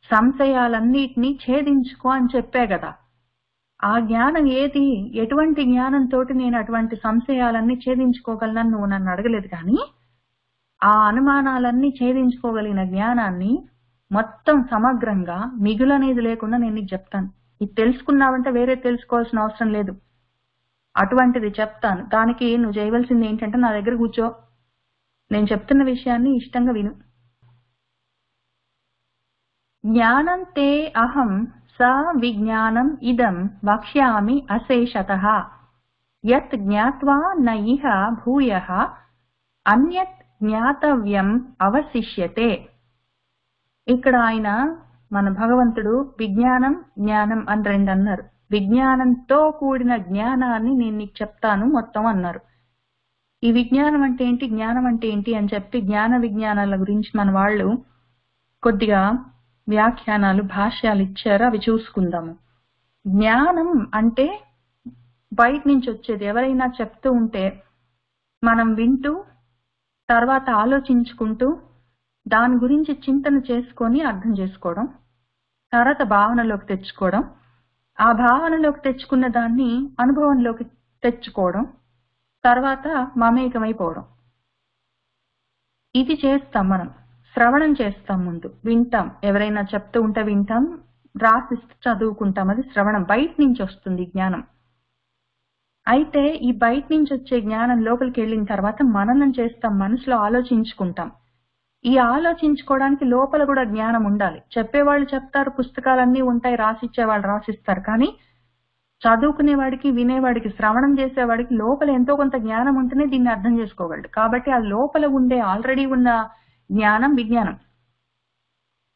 [SPEAKER 1] సంశయాలన్నిటినీ ఛేదించుకో అని చెప్పే కదా. ఆ జ్ఞానం ఏది, ఎటువంటి జ్ఞానంతో నేను అటువంటి సంశయాలన్నీ ఛేదించుకోగలనని నువ్వు నన్ను అడగలేదు. కానీ ఆ అనుమానాలన్నీ ఛేదించుకోగలిగిన జ్ఞానాన్ని మొత్తం సమగ్రంగా మిగులు అనేది లేకుండా నేను నీకు చెప్తాను. ఇది తెలుసుకున్నావంటే వేరే తెలుసుకోవాల్సిన అవసరం లేదు. అటువంటిది చెప్తాను. దానికి నువ్వు చేయవలసింది ఏంటంటే నా దగ్గర కూర్చో, నేను చెప్తున్న విషయాన్ని ఇష్టంగా విను. జ్ఞానం తే అహం స విజ్ఞానం ఇదం వక్ష్యామి అశేషతః యత్ జ్ఞాత్వా న ఇహ భూయః అన్యత్ జ్ఞాతవ్యం అవశిష్యతే. ఇక్కడ ఆయన మన భగవంతుడు విజ్ఞానం జ్ఞానం అని రెండు అన్నారు. విజ్ఞానంతో కూడిన జ్ఞానాన్ని నేను నీకు చెప్తాను మొత్తం అన్నారు. ఈ విజ్ఞానం అంటే ఏంటి, జ్ఞానం అంటే ఏంటి అని చెప్పి జ్ఞాన విజ్ఞానాల గురించి మన వాళ్ళు కొద్దిగా వ్యాఖ్యానాలు భాష్యాలు ఇచ్చారు, అవి చూసుకుందాము. జ్ఞానం అంటే బయట నుంచి వచ్చేది. ఎవరైనా చెప్తూ ఉంటే మనం వింటూ తర్వాత ఆలోచించుకుంటూ దాని గురించి చింతన చేసుకొని అర్థం చేసుకోవడం, తర్వాత భావనలోకి తెచ్చుకోవడం, ఆ భావనలోకి తెచ్చుకున్న దాన్ని అనుభవంలోకి తెచ్చుకోవడం, తర్వాత మమేకమైపోవడం. ఇది చేస్తాం మనం. శ్రవణం చేస్తాం, ముందు వింటాం, ఎవరైనా చెప్తూ ఉంటే వింటాం, రాసిస్తూ చదువుకుంటాం. అది శ్రవణం, బయట నుంచి వస్తుంది జ్ఞానం. అయితే ఈ బయట నుంచి వచ్చే జ్ఞానం లోపలికి వెళ్ళిన తర్వాత మననం చేస్తాం, మనసులో ఆలోచించుకుంటాం. ఈ ఆలోచించుకోవడానికి లోపల కూడా జ్ఞానం ఉండాలి. చెప్పేవాళ్ళు చెప్తారు, పుస్తకాలన్నీ ఉంటాయి, రాసిచ్చేవాళ్ళు రాసిస్తారు. కానీ చదువుకునేవాడికి, వినేవాడికి, శ్రవణం చేసేవాడికి లోపల ఎంతో కొంత జ్ఞానం ఉంటేనే దీన్ని అర్థం చేసుకోగలడు. కాబట్టి ఆ లోపల ఉండే ఆల్రెడీ ఉన్న జ్ఞానం విజ్ఞానం.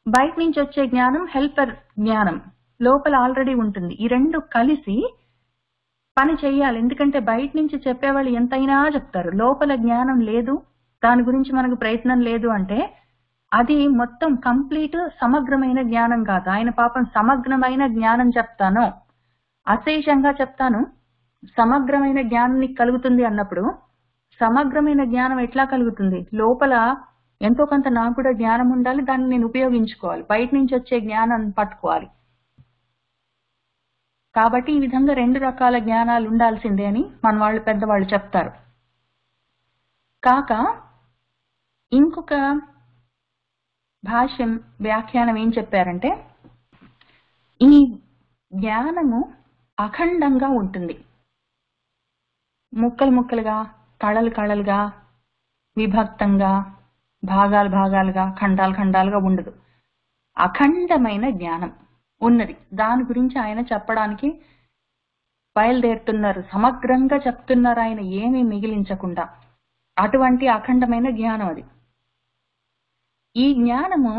[SPEAKER 1] బయట నుంచి వచ్చే జ్ఞానం హెల్పర్ జ్ఞానం, లోపల ఆల్రెడీ ఉంటుంది. ఈ రెండు కలిసి పని చెయ్యాలి. ఎందుకంటే బయట నుంచి చెప్పేవాళ్ళు ఎంతైనా చెప్తారు, లోపల జ్ఞానం లేదు, దాని గురించి మనకు ప్రయత్నం లేదు అంటే అది మొత్తం కంప్లీట్ సమగ్రమైన జ్ఞానం కాదు. ఆయన పాపం సమగ్రమైన జ్ఞానం చెప్తాను, అశేషంగా చెప్తాను, సమగ్రమైన జ్ఞానం నీకు కలుగుతుంది అన్నప్పుడు సమగ్రమైన జ్ఞానం ఎట్లా కలుగుతుంది? లోపల ఎంతో కొంత నాకు కూడా జ్ఞానం ఉండాలి, దాన్ని నేను ఉపయోగించుకోవాలి, బయట నుంచి వచ్చే జ్ఞానాన్ని పట్టుకోవాలి. కాబట్టి ఈ విధంగా రెండు రకాల జ్ఞానాలు ఉండాల్సిందే అని మన వాళ్ళు పెద్దవాళ్ళు చెప్తారు. కాక ఇంకొక భాష్యం వ్యాఖ్యానం ఏం చెప్పారంటే, ఈ జ్ఞానము అఖండంగా ఉంటుంది, ముక్కలు ముక్కలుగా, కళలు కళలుగా, విభక్తంగా, భాగాలు భాగాలుగా, ఖండాలు ఖండాలుగా ఉండదు. అఖండమైన జ్ఞానం ఉన్నది. దాని గురించి ఆయన చెప్పడానికి బయలుదేరుతున్నారు, సమగ్రంగా చెప్తున్నారు ఆయన, ఏమీ మిగిలించకుండా. అటువంటి అఖండమైన జ్ఞానం అది. ఈ జ్ఞానము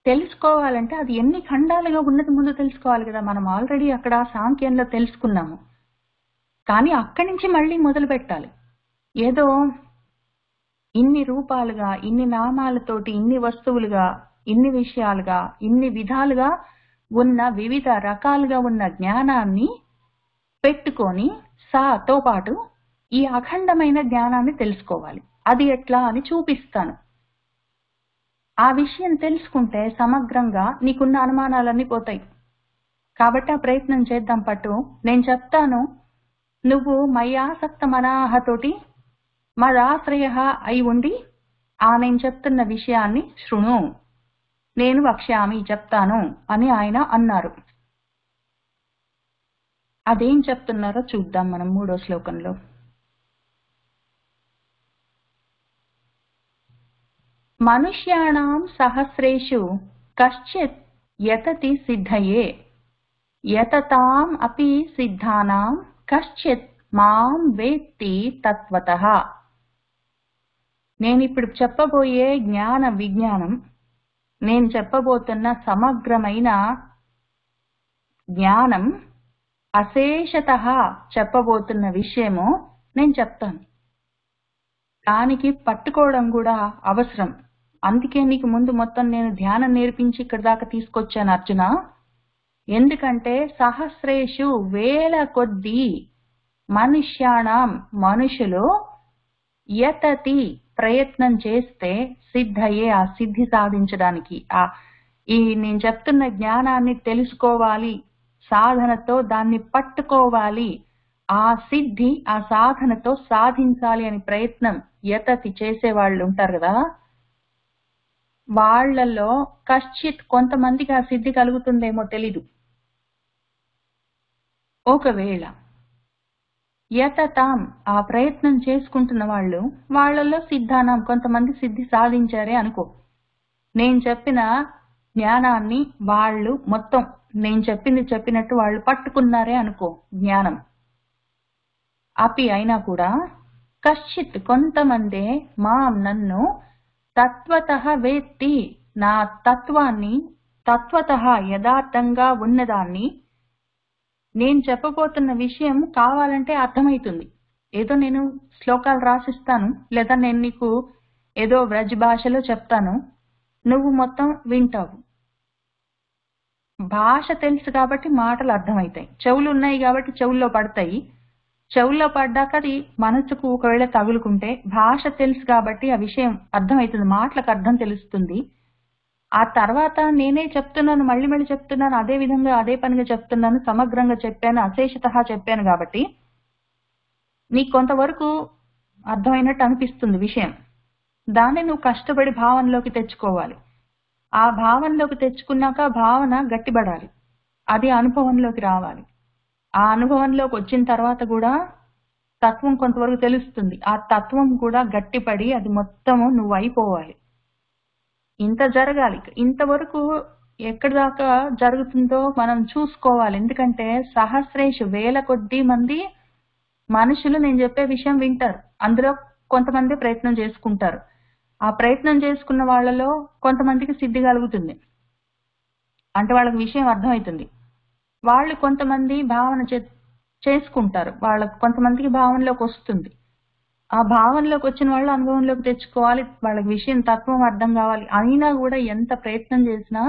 [SPEAKER 1] తెలుసుకోవాలంటే అది ఎన్ని ఖండాలుగా ఉన్నది ముందు తెలుసుకోవాలి కదా. మనం ఆల్రెడీ అక్కడ సాంఖ్యంలో తెలుసుకున్నాము, కానీ అక్కడి నుంచి మళ్ళీ మొదలు పెట్టాలి. ఏదో ఇన్ని రూపాలుగా, ఇన్ని నామాలతోటి, ఇన్ని వస్తువులుగా, ఇన్ని విషయాలుగా, ఇన్ని విధాలుగా ఉన్న, వివిధ రకాలుగా ఉన్న జ్ఞానాన్ని పెట్టుకొని సాతో పాటు ఈ అఖండమైన జ్ఞానాన్ని తెలుసుకోవాలి. అది ఎట్లా అని చూపిస్తాను. ఆ విషయం తెలుసుకుంటే సమగ్రంగా నీకున్న అనుమానాలన్నీ పోతాయి. కాబట్టి ఆ ప్రయత్నం చేద్దాం పట్టు. నేను చెప్తాను, నువ్వు మయాసక్త మనాహతోటి మదాశ్రయ అయి ఉండి నేను చెప్తున్న విషయాన్ని శృణు, నేను వక్ష్యామి చెప్తాను అని ఆయన అన్నారు. అదేం చెప్తున్నారో చూద్దాం మనం 3వ శ్లోకంలో. మనుష్యాణం సహస్రేషు కశ్చిత్ యతతి సిద్ధయే యతతాం అపి సిద్ధానాం కశ్చిత్ మాం వేత్తి తత్వతః. నేను ఇప్పుడు చెప్పబోయే జ్ఞాన విజ్ఞానం, నేను చెప్పబోతున్న సమగ్రమైన జ్ఞానం, అశేషతః చెప్పబోతున్న విషయము నేను చెప్తాను. దానికి పట్టుకోవడం కూడా అవసరం. అందుకే నీకు ముందు మొత్తం నేను ధ్యానం నేర్పించి ఇక్కడ దాకా తీసుకొచ్చాను అర్జున. ఎందుకంటే సహస్రేషు, వేల కొద్దీ, మనుష్యాణం మనుషులు, యతతి ప్రయత్నం చేస్తే, సిద్ధయే ఆ సిద్ధి సాధించడానికి, నేను చెప్తున్న జ్ఞానాన్ని తెలుసుకోవాలి, సాధనతో దాన్ని పట్టుకోవాలి, ఆ సిద్ధి ఆ సాధనతో సాధించాలి అని ప్రయత్నం యతతి చేసేవాళ్ళు ఉంటారు కదా, వాళ్ళలో కశ్చిత్ కొంతమందికి ఆ సిద్ధి కలుగుతుందేమో తెలీదు. ఒకవేళ యతతాం ఆ ప్రయత్నం చేసుకుంటున్న వాళ్ళు వాళ్ళలో సిద్ధానం కొంతమంది సిద్ధి సాధించారే అనుకో. నేను చెప్పిన జ్ఞానాన్ని వాళ్ళు మొత్తం నేను చెప్పింది చెప్పినట్టు వాళ్ళు పట్టుకున్నారే అనుకో జ్ఞానం. అపి అయినా కూడా కశ్చిత్ కొంతమందే మాం నన్ను తత్వతః వేత్తి నా తత్వాన్ని తత్వతః యథార్థంగా ఉన్నదాన్ని నేను చెప్పబోతున్న విషయం కావాలంటే అర్థమవుతుంది. ఏదో నేను శ్లోకాలు రాసిస్తాను లేదా నేను నీకు ఏదో వ్రజ్ భాషలో చెప్తాను, నువ్వు మొత్తం వింటావు. భాష తెలుసు కాబట్టి మాటలు అర్థమవుతాయి. చెవులు ఉన్నాయి కాబట్టి చెవుల్లో పడతాయి. చెవుల్లో పడ్డాక అది మనసుకు ఒకవేళ తగులుకుంటే భాష తెలుసు కాబట్టి ఆ విషయం అర్థమవుతుంది, మాటలకు అర్థం తెలుస్తుంది. ఆ తర్వాత నేనే చెప్తున్నాను, మళ్ళీ మళ్ళీ చెప్తున్నాను, అదే విధంగా అదే పనిగా చెప్తున్నాను, సమగ్రంగా చెప్పాను, అశేషతః చెప్పాను కాబట్టి నీకు కొంతవరకు అర్థమైనట్టు అనిపిస్తుంది విషయం. దాన్ని నువ్వు కష్టపడి భావనలోకి తెచ్చుకోవాలి. ఆ భావనలోకి తెచ్చుకున్నాక భావన గట్టిపడాలి, అది అనుభవంలోకి రావాలి. ఆ అనుభవంలోకి వచ్చిన తర్వాత కూడా తత్వం కొంతవరకు తెలుస్తుంది. ఆ తత్వం కూడా గట్టిపడి అది మొత్తము నువ్వు అయిపోవాలి. ఇంత జరగాలి. ఇంతవరకు ఎక్కడి దాకా జరుగుతుందో మనం చూసుకోవాలి. ఎందుకంటే సహస్రేషు వేల కొద్దీ మంది మనుషులు నేను చెప్పే విషయం వింటారు. అందులో కొంతమంది ప్రయత్నం చేసుకుంటారు. ఆ ప్రయత్నం చేసుకున్న వాళ్ళలో కొంతమందికి సిద్ధి కలుగుతుంది, అంటే వాళ్ళకి విషయం అర్థమవుతుంది. వాళ్ళు కొంతమంది భావన చేసుకుంటారు, వాళ్ళకు కొంతమందికి భావనలోకి వస్తుంది. ఆ భావనలోకి వచ్చిన వాళ్ళు అనుభవంలోకి తెచ్చుకోవాలి, వాళ్ళకి విషయం తత్వం అర్థం కావాలి. అయినా కూడా ఎంత ప్రయత్నం చేసినా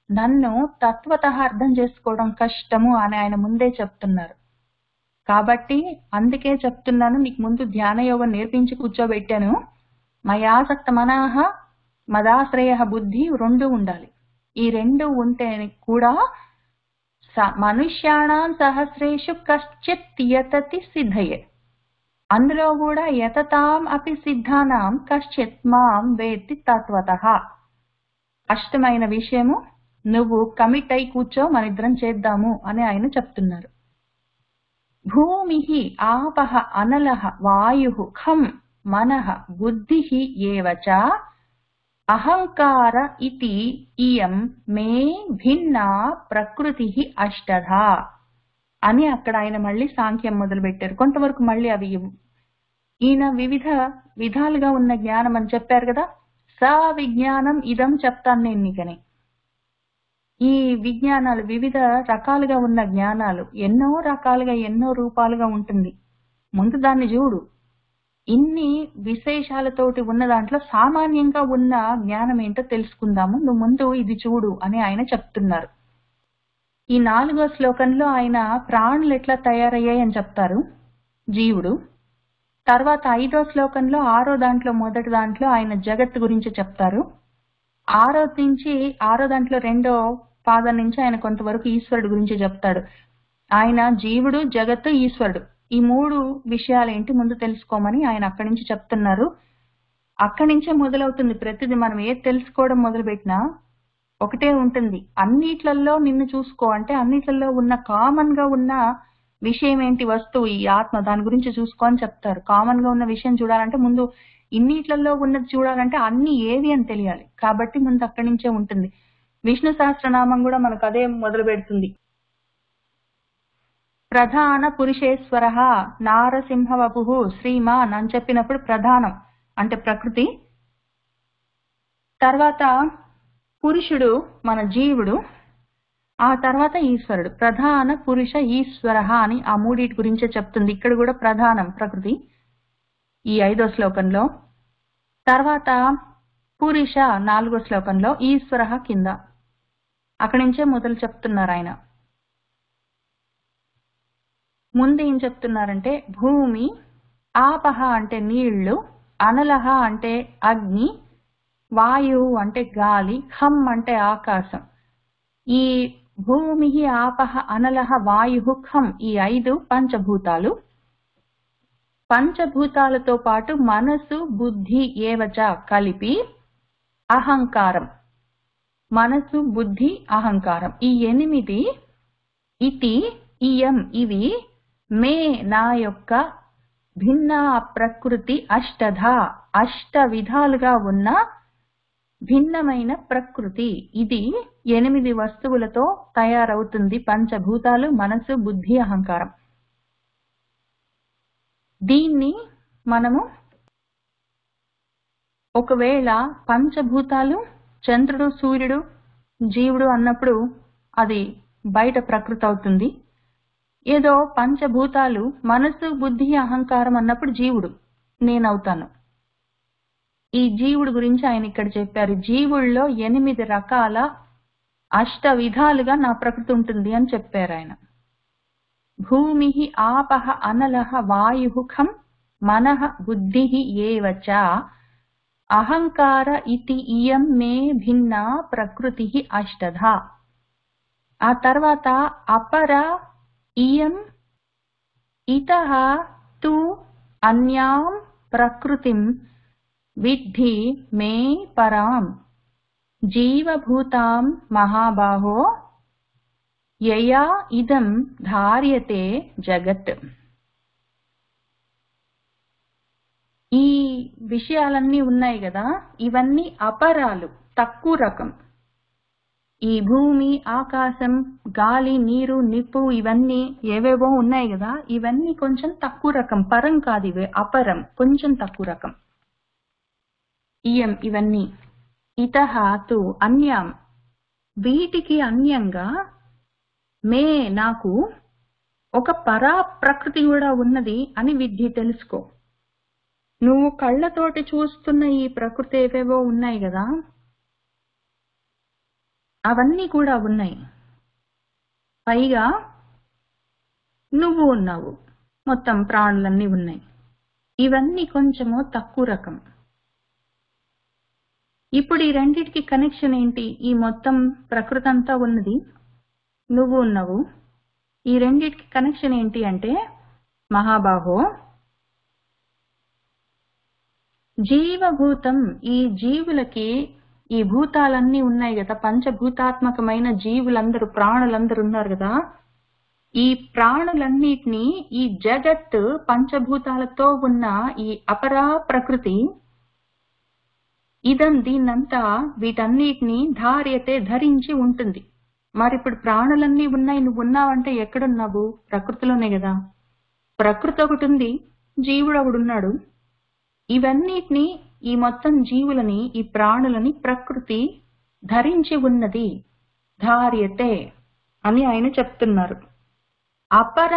[SPEAKER 1] నన్ను తత్వతః అర్థం చేసుకోవడం కష్టము అని ఆయన ముందే చెప్తున్నారు. కాబట్టి అందుకే చెప్తున్నాను, నీకు ముందు ధ్యాన యోగం నేర్పించి కూర్చోబెట్టాను. మయాసక్త మనః మదాశ్రయ బుద్ధి రెండు ఉండాలి. ఈ రెండు ఉంటే కూడా మనుష్యాణం సహస్రేషు కశ్చిత్ యతతి సిద్ధయే. అందులో కూడా యతతాం అపి సిద్ధానాం కశ్చిత్ మాం వేత్తి తత్వతః. కష్టమైన విషయము, నువ్వు కమిట్ అయి కూర్చో, మనిద్దరం చేద్దాము అని ఆయన చెప్తున్నారు. భూమిః ఆపః అనలః వాయుః ఖం మనః బుద్ధిః ఏవ చ అహంకార ఇతి ఇయం మే భిన్నా ప్రకృతిః అష్టధా అని అక్కడ ఆయన మళ్ళీ సాంఖ్యం మొదలు పెట్టారు. కొంతవరకు మళ్ళీ అవి ఈయన వివిధ విధాలుగా ఉన్న జ్ఞానం అని చెప్పారు కదా, స విజ్ఞానం ఇదం చెప్తాను నేను నీకని. ఈ విజ్ఞానాలు వివిధ రకాలుగా ఉన్న జ్ఞానాలు ఎన్నో రకాలుగా ఎన్నో రూపాలుగా ఉంటుంది. ముందు దాన్ని చూడు. ఇన్ని విశేషాలతోటి ఉన్న దాంట్లో సామాన్యంగా ఉన్న జ్ఞానం ఏంటో తెలుసుకుందాము, నువ్వు ముందు ఇది చూడు అని ఆయన చెప్తున్నారు. ఈ 4వ శ్లోకంలో ఆయన ప్రాణులు ఎట్లా తయారయ్యాయి అని చెప్తారు, జీవుడు. తర్వాత 5వ శ్లోకంలో 6వ దాంట్లో మొదటి దాంట్లో ఆయన జగత్తు గురించి చెప్తారు. 6వ దాంట్లో 2వ పాదం నుంచి ఆయన కొంతవరకు ఈశ్వరుడు గురించి చెప్తాడు. ఆయన జీవుడు, జగత్తు, ఈశ్వరుడు ఈ 3 విషయాలేంటి ముందు తెలుసుకోమని ఆయన అక్కడి నుంచి చెప్తున్నారు. అక్కడి నుంచే మొదలవుతుంది ప్రతిదీ. మనం ఏది తెలుసుకోవడం మొదలుపెట్టినా ఒకటే ఉంటుంది, అన్నిట్లలో నిన్ను చూసుకో అంటే అన్నిట్లలో ఉన్న కామన్ గా ఉన్న విషయం ఏంటి, వస్తువు ఈ ఆత్మ, దాని గురించి చూసుకో అని చెప్తారు. కామన్ గా ఉన్న విషయం చూడాలంటే ముందు ఇన్నిట్లలో ఉన్నది చూడాలంటే అన్ని ఏవి అని తెలియాలి. కాబట్టి ముందు అక్కడి నుంచే ఉంటుంది. విష్ణు సహస్రనామం కూడా మనకు అదే మొదలు పెడుతుంది. ప్రధాన పురుషేశ్వర నారసింహ వపుః శ్రీమాన్ అని చెప్పినప్పుడు ప్రధానం అంటే ప్రకృతి, తర్వాత పురుషుడు మన జీవుడు, ఆ తర్వాత ఈశ్వరుడు. ప్రధాన పురుష ఈశ్వర అని ఆ మూడిటి గురించే చెప్తుంది. ఇక్కడ కూడా ప్రధానం ప్రకృతి ఈ 5వ శ్లోకంలో. తర్వాత పురుష 4వ శ్లోకంలో, ఈశ్వర కింద. అక్కడి నుంచే మొదలు చెప్తున్నారు ఆయన. ముందు ఏం చెప్తున్నారంటే భూమి, ఆపహ అంటే నీళ్లు, అనలహ అంటే అగ్ని, వాయువు అంటే గాలి, ఖం అంటే ఆకాశం. ఈ భూమి, ఆపహ, అనలహ, వాయు, ఖం ఈ 5 పంచభూతాలు. పంచభూతాలతో పాటు మనసు, బుద్ధి ఏవచ కలిపి అహంకారం, మనసు, బుద్ధి, అహంకారం. ఈ 8 ఇతి ఇయం ఇవి మే నా యొక్క భిన్న ప్రకృతి అష్ట విధాలుగా ఉన్న భిన్నమైన ప్రకృతి. ఇది 8 వస్తువులతో తయారవుతుంది. పంచభూతాలు, మనసు, బుద్ధి, అహంకారం. దీన్ని మనము ఒకవేళ పంచభూతాలు చంద్రుడు, సూర్యుడు, జీవుడు అన్నప్పుడు అది బయట ప్రకృతి అవుతుంది. ఏదో పంచభూతాలు మనసు, బుద్ధి, అహంకారం అన్నప్పుడు జీవుడు నేనవుతాను. ఈ జీవుడు గురించి ఆయన ఇక్కడ చెప్పారు. జీవుల్లో 8 రకాల అష్ట విధాలుగా నా ప్రకృతి ఉంటుంది అని చెప్పారు ఆయన. భూమి ఆపః అనలః వాయుః ఖం మనః బుద్ధిః ఏవచ అహంకార ఇతి ఇయం మే భిన్న ప్రకృతి అష్టధా. ఆ తర్వాత అపర ఇయం ఇతః తు అన్యాం ప్రకృతిం విద్ధి మే పరాం జీవభూతాం మహాబాహో యయా ఇదం ధార్యతే జగత్. ఈ విషయాలన్నీ ఉన్నాయి కదా, ఇవన్నీ అపరాలు, తక్కువ రకం. ఈ భూమి, ఆకాశం, గాలి, నీరు, నిప్పు ఇవన్నీ ఏవేవో ఉన్నాయి కదా, ఇవన్నీ కొంచెం తక్కువ రకం. పరం కాదు, ఇవే అపరం, కొంచెం తక్కువ రకం. ఇయం ఇవన్నీ ఇతః తు అన్యాం వీటికి అన్యంగా మే నాకు ఒక పరా ప్రకృతి కూడా ఉన్నది అని విద్ధి తెలుసుకో. నువ్వు కళ్ళతోటి చూస్తున్న ఈ ప్రకృతి ఏవేవో ఉన్నాయి కదా, అవన్నీ కూడా ఉన్నాయి. పైగా నువ్వు ఉన్నావు, మొత్తం ప్రాణులన్నీ ఉన్నాయి. ఇవన్నీ కొంచెము తక్కువ రకం. ఇప్పుడు ఈ రెండిటికి కనెక్షన్ ఏంటి? ఈ మొత్తం ప్రకృతి అంతా ఉన్నది, నువ్వు ఉన్నావు. ఈ రెండిటికి కనెక్షన్ ఏంటి అంటే, మహాబాహో జీవభూతం, ఈ జీవులకి ఈ భూతాలన్నీ ఉన్నాయి కదా, పంచభూతాత్మకమైన జీవులందరూ, ప్రాణులందరూ ఉన్నారు కదా, ఈ ప్రాణులన్నిటినీ ఈ జగత్ పంచభూతాలతో ఉన్న ఈ అపరా ప్రకృతి ఇదం దీన్నంతా వీటన్నిటిని ధార్యతే ధరించి ఉంటుంది. మరి ఇప్పుడు ప్రాణులన్నీ ఉన్నాయి, నువ్వు ఉన్నావంటే ఎక్కడున్నావు? ప్రకృతిలోనే కదా. ప్రకృతి ఒకటి ఉంది, జీవుడు ఒకడున్నాడు. ఇవన్నిటిని, ఈ మొత్తం జీవులని, ఈ ప్రాణులని ప్రకృతి ధరించి ఉన్నది. ధార్యతే అని ఆయన చెప్తున్నారు. అపర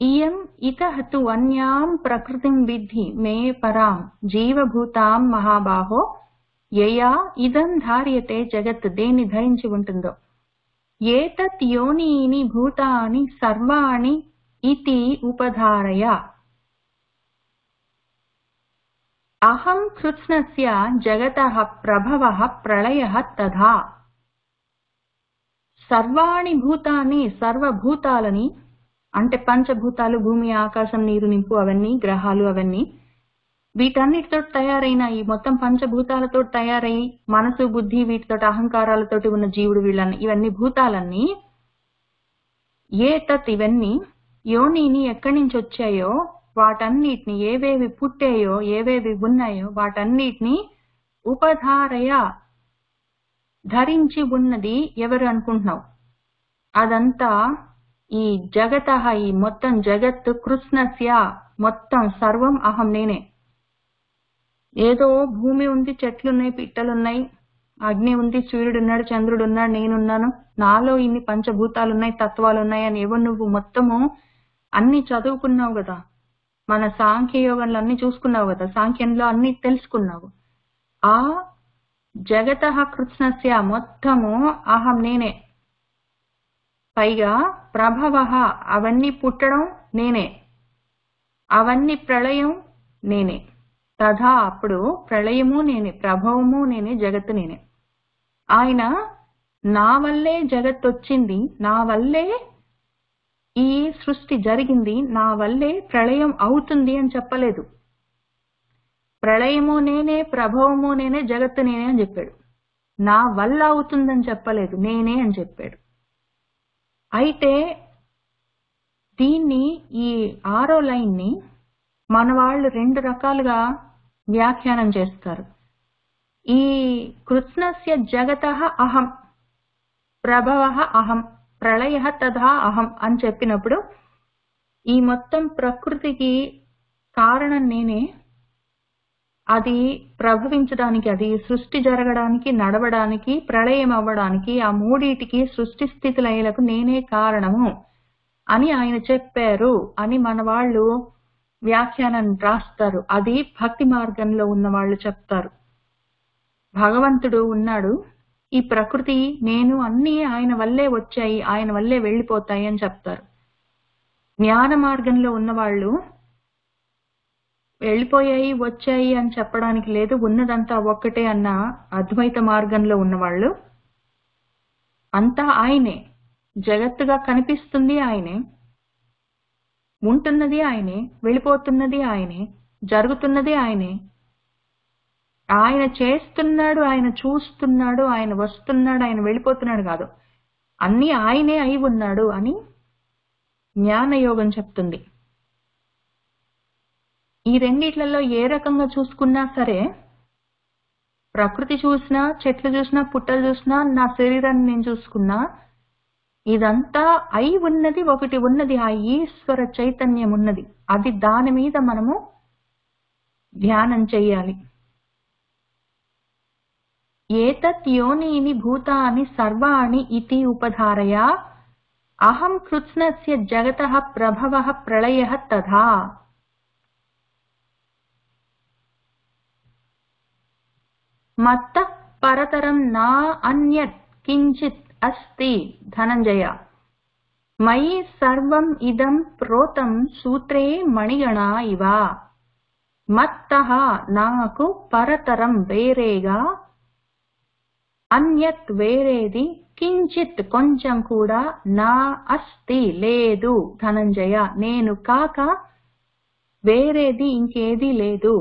[SPEAKER 1] ఇయం ఇతః తు అన్యాం ప్రకృతిం విద్ధి మే పరాం జీవభూతాం మహాబాహో యయా ఇదం ధార్యతే జగత్. దేన్ని ధరించి ఉంటుందో. ఏతత్ యోనీని భూతాని సర్వాణి ఇతి ఉపధారయ అహం కృత్స్నస్య జగతః ప్రభవః ప్రళయః తథా. సర్వాణి భూతాన్ని, సర్వభూతాలని అంటే పంచభూతాలు, భూమి, ఆకాశం, నీరు, నింపు, అవన్నీ గ్రహాలు, అవన్నీ వీటన్నిటితో తయారైన ఈ మొత్తం పంచభూతాలతో తయారై మనసు, బుద్ధి, వీటితో అహంకారాలతోటి ఉన్న జీవుడు, వీళ్ళని ఇవన్నీ భూతాలన్నీ ఏతత్ ఇవన్నీ యోనిని ఎక్కడి నుంచి వచ్చాయో వాటన్నిటిని, ఏవేవి పుట్టాయో, ఏవేవి ఉన్నాయో వాటన్నిటిని ఉపధారయ ధరించి ఉన్నది ఎవరు అనుకుంటున్నావు? అదంతా ఈ జగత, ఈ మొత్తం జగత్తు కృష్ణస్య, మొత్తం సర్వం అహం నేనే. ఏదో భూమి ఉంది, చెట్లున్నాయి, పిట్టలున్నాయి, అగ్ని ఉంది, సూర్యుడు ఉన్నాడు, చంద్రుడు ఉన్నాడు, నేనున్నాను, నాలో ఇన్ని పంచభూతాలున్నాయి, తత్వాలు ఉన్నాయి అని ఏవో నువ్వు మొత్తము అన్ని చదువుకున్నావు కదా, మన సాంఖ్య యోగంలో అన్ని చూసుకున్నావు కదా, సాంఖ్యంలో అన్ని తెలుసుకున్నావు. ఆ జగత కృష్ణస్య మొత్తము అహం నేనే. పైగా ప్రభవ, అవన్నీ పుట్టడం నేనే, అవన్నీ ప్రళయం నేనే. తథా, అప్పుడు ప్రళయము నేనే, ప్రభవము నేనే, జగత్తు నేనే. ఆయన నా వల్లే జగత్తు వచ్చింది, నా వల్లే ఈ సృష్టి జరిగింది, నా వల్లే ప్రళయం అవుతుంది అని చెప్పలేదు. ప్రళయము నేనే, ప్రభవము నేనే, జగత్తు నేనే అని చెప్పాడు. నా వల్ల అవుతుందని చెప్పలేదు, నేనే అని చెప్పాడు. అయితే దీన్ని, ఈ 6వ లైన్ని మన వాళ్ళు 2 రకాలుగా వ్యాఖ్యానం చేస్తారు. ఈ కృత్స్నస్య జగతః అహం, ప్రభవః అహం, ప్రళయః తథా అహం అని చెప్పినప్పుడు ఈ మొత్తం ప్రకృతికి కారణం నేనే, అది ప్రభవించడానికి, అది సృష్టి జరగడానికి, నడవడానికి, ప్రళయం అవ్వడానికి, ఆ మూడిటికి సృష్టి స్థితి లయలకు నేనే కారణము అని ఆయన చెప్పారు అని మన వాళ్ళు వ్యాఖ్యానం రాస్తారు. అది భక్తి మార్గంలో ఉన్న వాళ్ళు చెప్తారు. భగవంతుడు ఉన్నాడు, ఈ ప్రకృతి నేను అన్నీ ఆయన వల్లే వచ్చాయి, ఆయన వల్లే వెళ్ళిపోతాయి అని చెప్తారు. జ్ఞాన మార్గంలో ఉన్నవాళ్ళు వెళ్ళిపోయాయి వచ్చాయి అని చెప్పడానికి లేదు, ఉన్నదంతా ఒక్కటే అన్న అద్వైత మార్గంలో ఉన్నవాళ్ళు అంతా ఆయనే, జగత్తుగా కనిపిస్తుంది ఆయనే, ఉంటున్నది ఆయనే, వెళ్ళిపోతున్నది ఆయనే, జరుగుతున్నది ఆయనే, ఆయన చేస్తున్నాడు, ఆయన చూస్తున్నాడు, ఆయన వస్తున్నాడు, ఆయన వెళ్ళిపోతున్నాడు కాదు, అన్నీ ఆయనే అయి ఉన్నాడు అని జ్ఞానయోగం చెప్తుంది. ఈ రెండిట్లలో ఏ రకంగా చూసుకున్నా సరే, ప్రకృతి చూసినా, చెట్లు చూసినా, పుట్టలు చూసినా, నా శరీరాన్ని నేను చూసుకున్నా, ఇదంతా అయి ఉన్నది, ఒకటి ఉన్నది, ఆ ఈశ్వర చైతన్యం ఉన్నది. అది, దాని మీద మనము ధ్యానం చెయ్యాలి. ఏతత్ యోనీని భూతాని సర్వాణి ఇతి ఉపధారయ అహం కృత్స్నస్య జగతః ప్రభవః ప్రళయః తథా. మత్తః పరతరం నా అన్యత్ కించిత్ అస్తి ధనంజయ. మయి సర్వం ఇదం ప్రోతం సూత్రే మణిగణ ఇవ. మత్తః నాకు పరతరం వేరేగా, అన్యత్ వేరేది, కించిత్ కొంచెం కూడా, నా అస్తి లేదు ధనంజయ నేను కాక వేరేది ఇంకేదీ లేదు.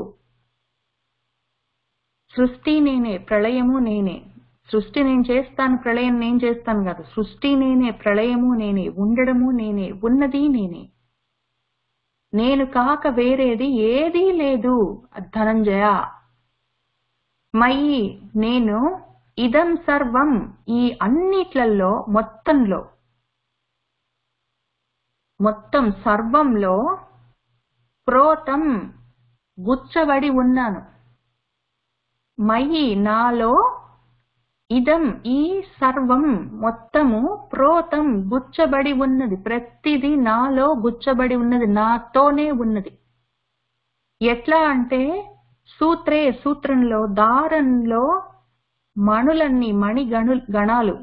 [SPEAKER 1] సృష్టి నేనే, ప్రళయము నేనే. సృష్టి నేను చేస్తాను, ప్రళయం నేను చేస్తాను కాదు. సృష్టి నేనే, ప్రళయము నేనే, ఉండడము నేనే, ఉన్నది నేనే. నేను కాక వేరేది ఏదీ లేదు ధనంజయ. మయి నేను, ఇదం సర్వం ఈ అన్నిట్లలో, మొత్తంలో, మొత్తం సర్వంలో, ప్రోతం గుచ్చబడి ఉన్నాను. మయి నాలో, ఇదం ఈ సర్వం మొత్తము, ప్రోతం గుచ్చబడి ఉన్నది, ప్రతిదీ నాలో గుచ్చబడి ఉన్నది, నాతోనే ఉన్నది. ఎట్లా అంటే సూత్రే, సూత్రంలో, దారంలో మణులన్నీ, గణాలు,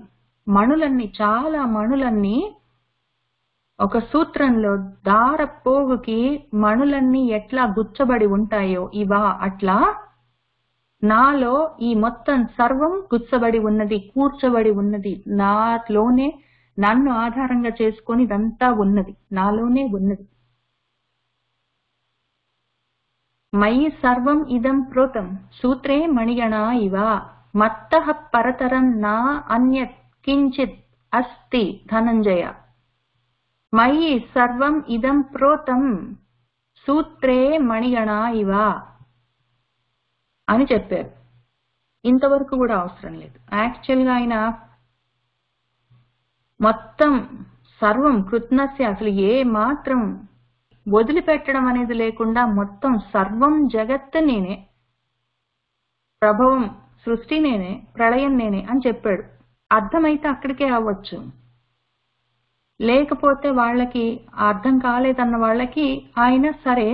[SPEAKER 1] మణులన్నీ, చాలా మణులన్నీ ఒక సూత్రంలో, దార పోగుకి మణులన్నీ ఎట్లా గుచ్చబడి ఉంటాయో ఇవా, అట్లా నాలో ఈ మొత్తం సర్వం గుచ్చబడి ఉన్నది, కూర్చబడి ఉన్నది. నాలోనే, నన్ను ఆధారంగా చేసుకొని ఇదంతా ఉన్నది, నాలోనే ఉన్నది. మయి సర్వం ఇదం ప్రోతం సూత్రే మణిగణ ఇవ. మత్తః పరతరం నా అన్యత్ కించిత్ అస్తి ధనంజయ. మయి సర్వం ఇదం ప్రోతం సూత్రే మణిగణ ఇవ అని చెప్పారు. ఇంతవరకు కూడా అవసరం లేదు. యాక్చువల్గా ఆయన మొత్తం సర్వం కృత్స్నస్య, అసలు ఏ మాత్రం వదిలిపెట్టడం అనేది లేకుండా మొత్తం సర్వం జగత్తు నేనే, ప్రభవం సృష్టి నేనే, ప్రళయం నేనే అని చెప్పాడు. అర్థమైతే అక్కడికే అవ్వచ్చు, లేకపోతే వాళ్ళకి అర్థం కాలేదన్న వాళ్ళకి ఆయన సరే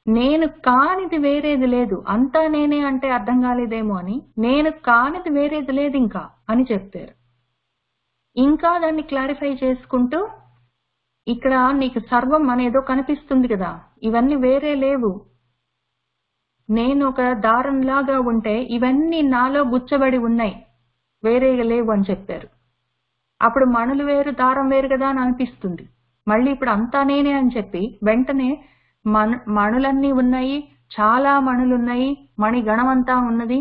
[SPEAKER 1] నేను కానిది వేరేది లేదు, అంతా నేనే అంటే అర్థం కాలేదేమో అని, నేను కానిది వేరేది లేదు ఇంకా అని చెప్పారు. ఇంకా దాన్ని క్లారిఫై చేసుకుంటూ, ఇక్కడ నీకు సర్వం అనేదో కనిపిస్తుంది కదా, ఇవన్నీ వేరే లేవు, నేను ఒక దారంలాగా ఉంటే ఇవన్నీ నాలో గుచ్చబడి ఉన్నాయి, వేరేగా లేవు అని చెప్పారు. అప్పుడు మణులు వేరు, దారం వేరు కదా అని అనిపిస్తుంది. మళ్ళీ ఇప్పుడు అంతా నేనే అని చెప్పి వెంటనే మణులన్నీ ఉన్నాయి, చాలా మణులున్నాయి, మణి గణమంతా ఉన్నది,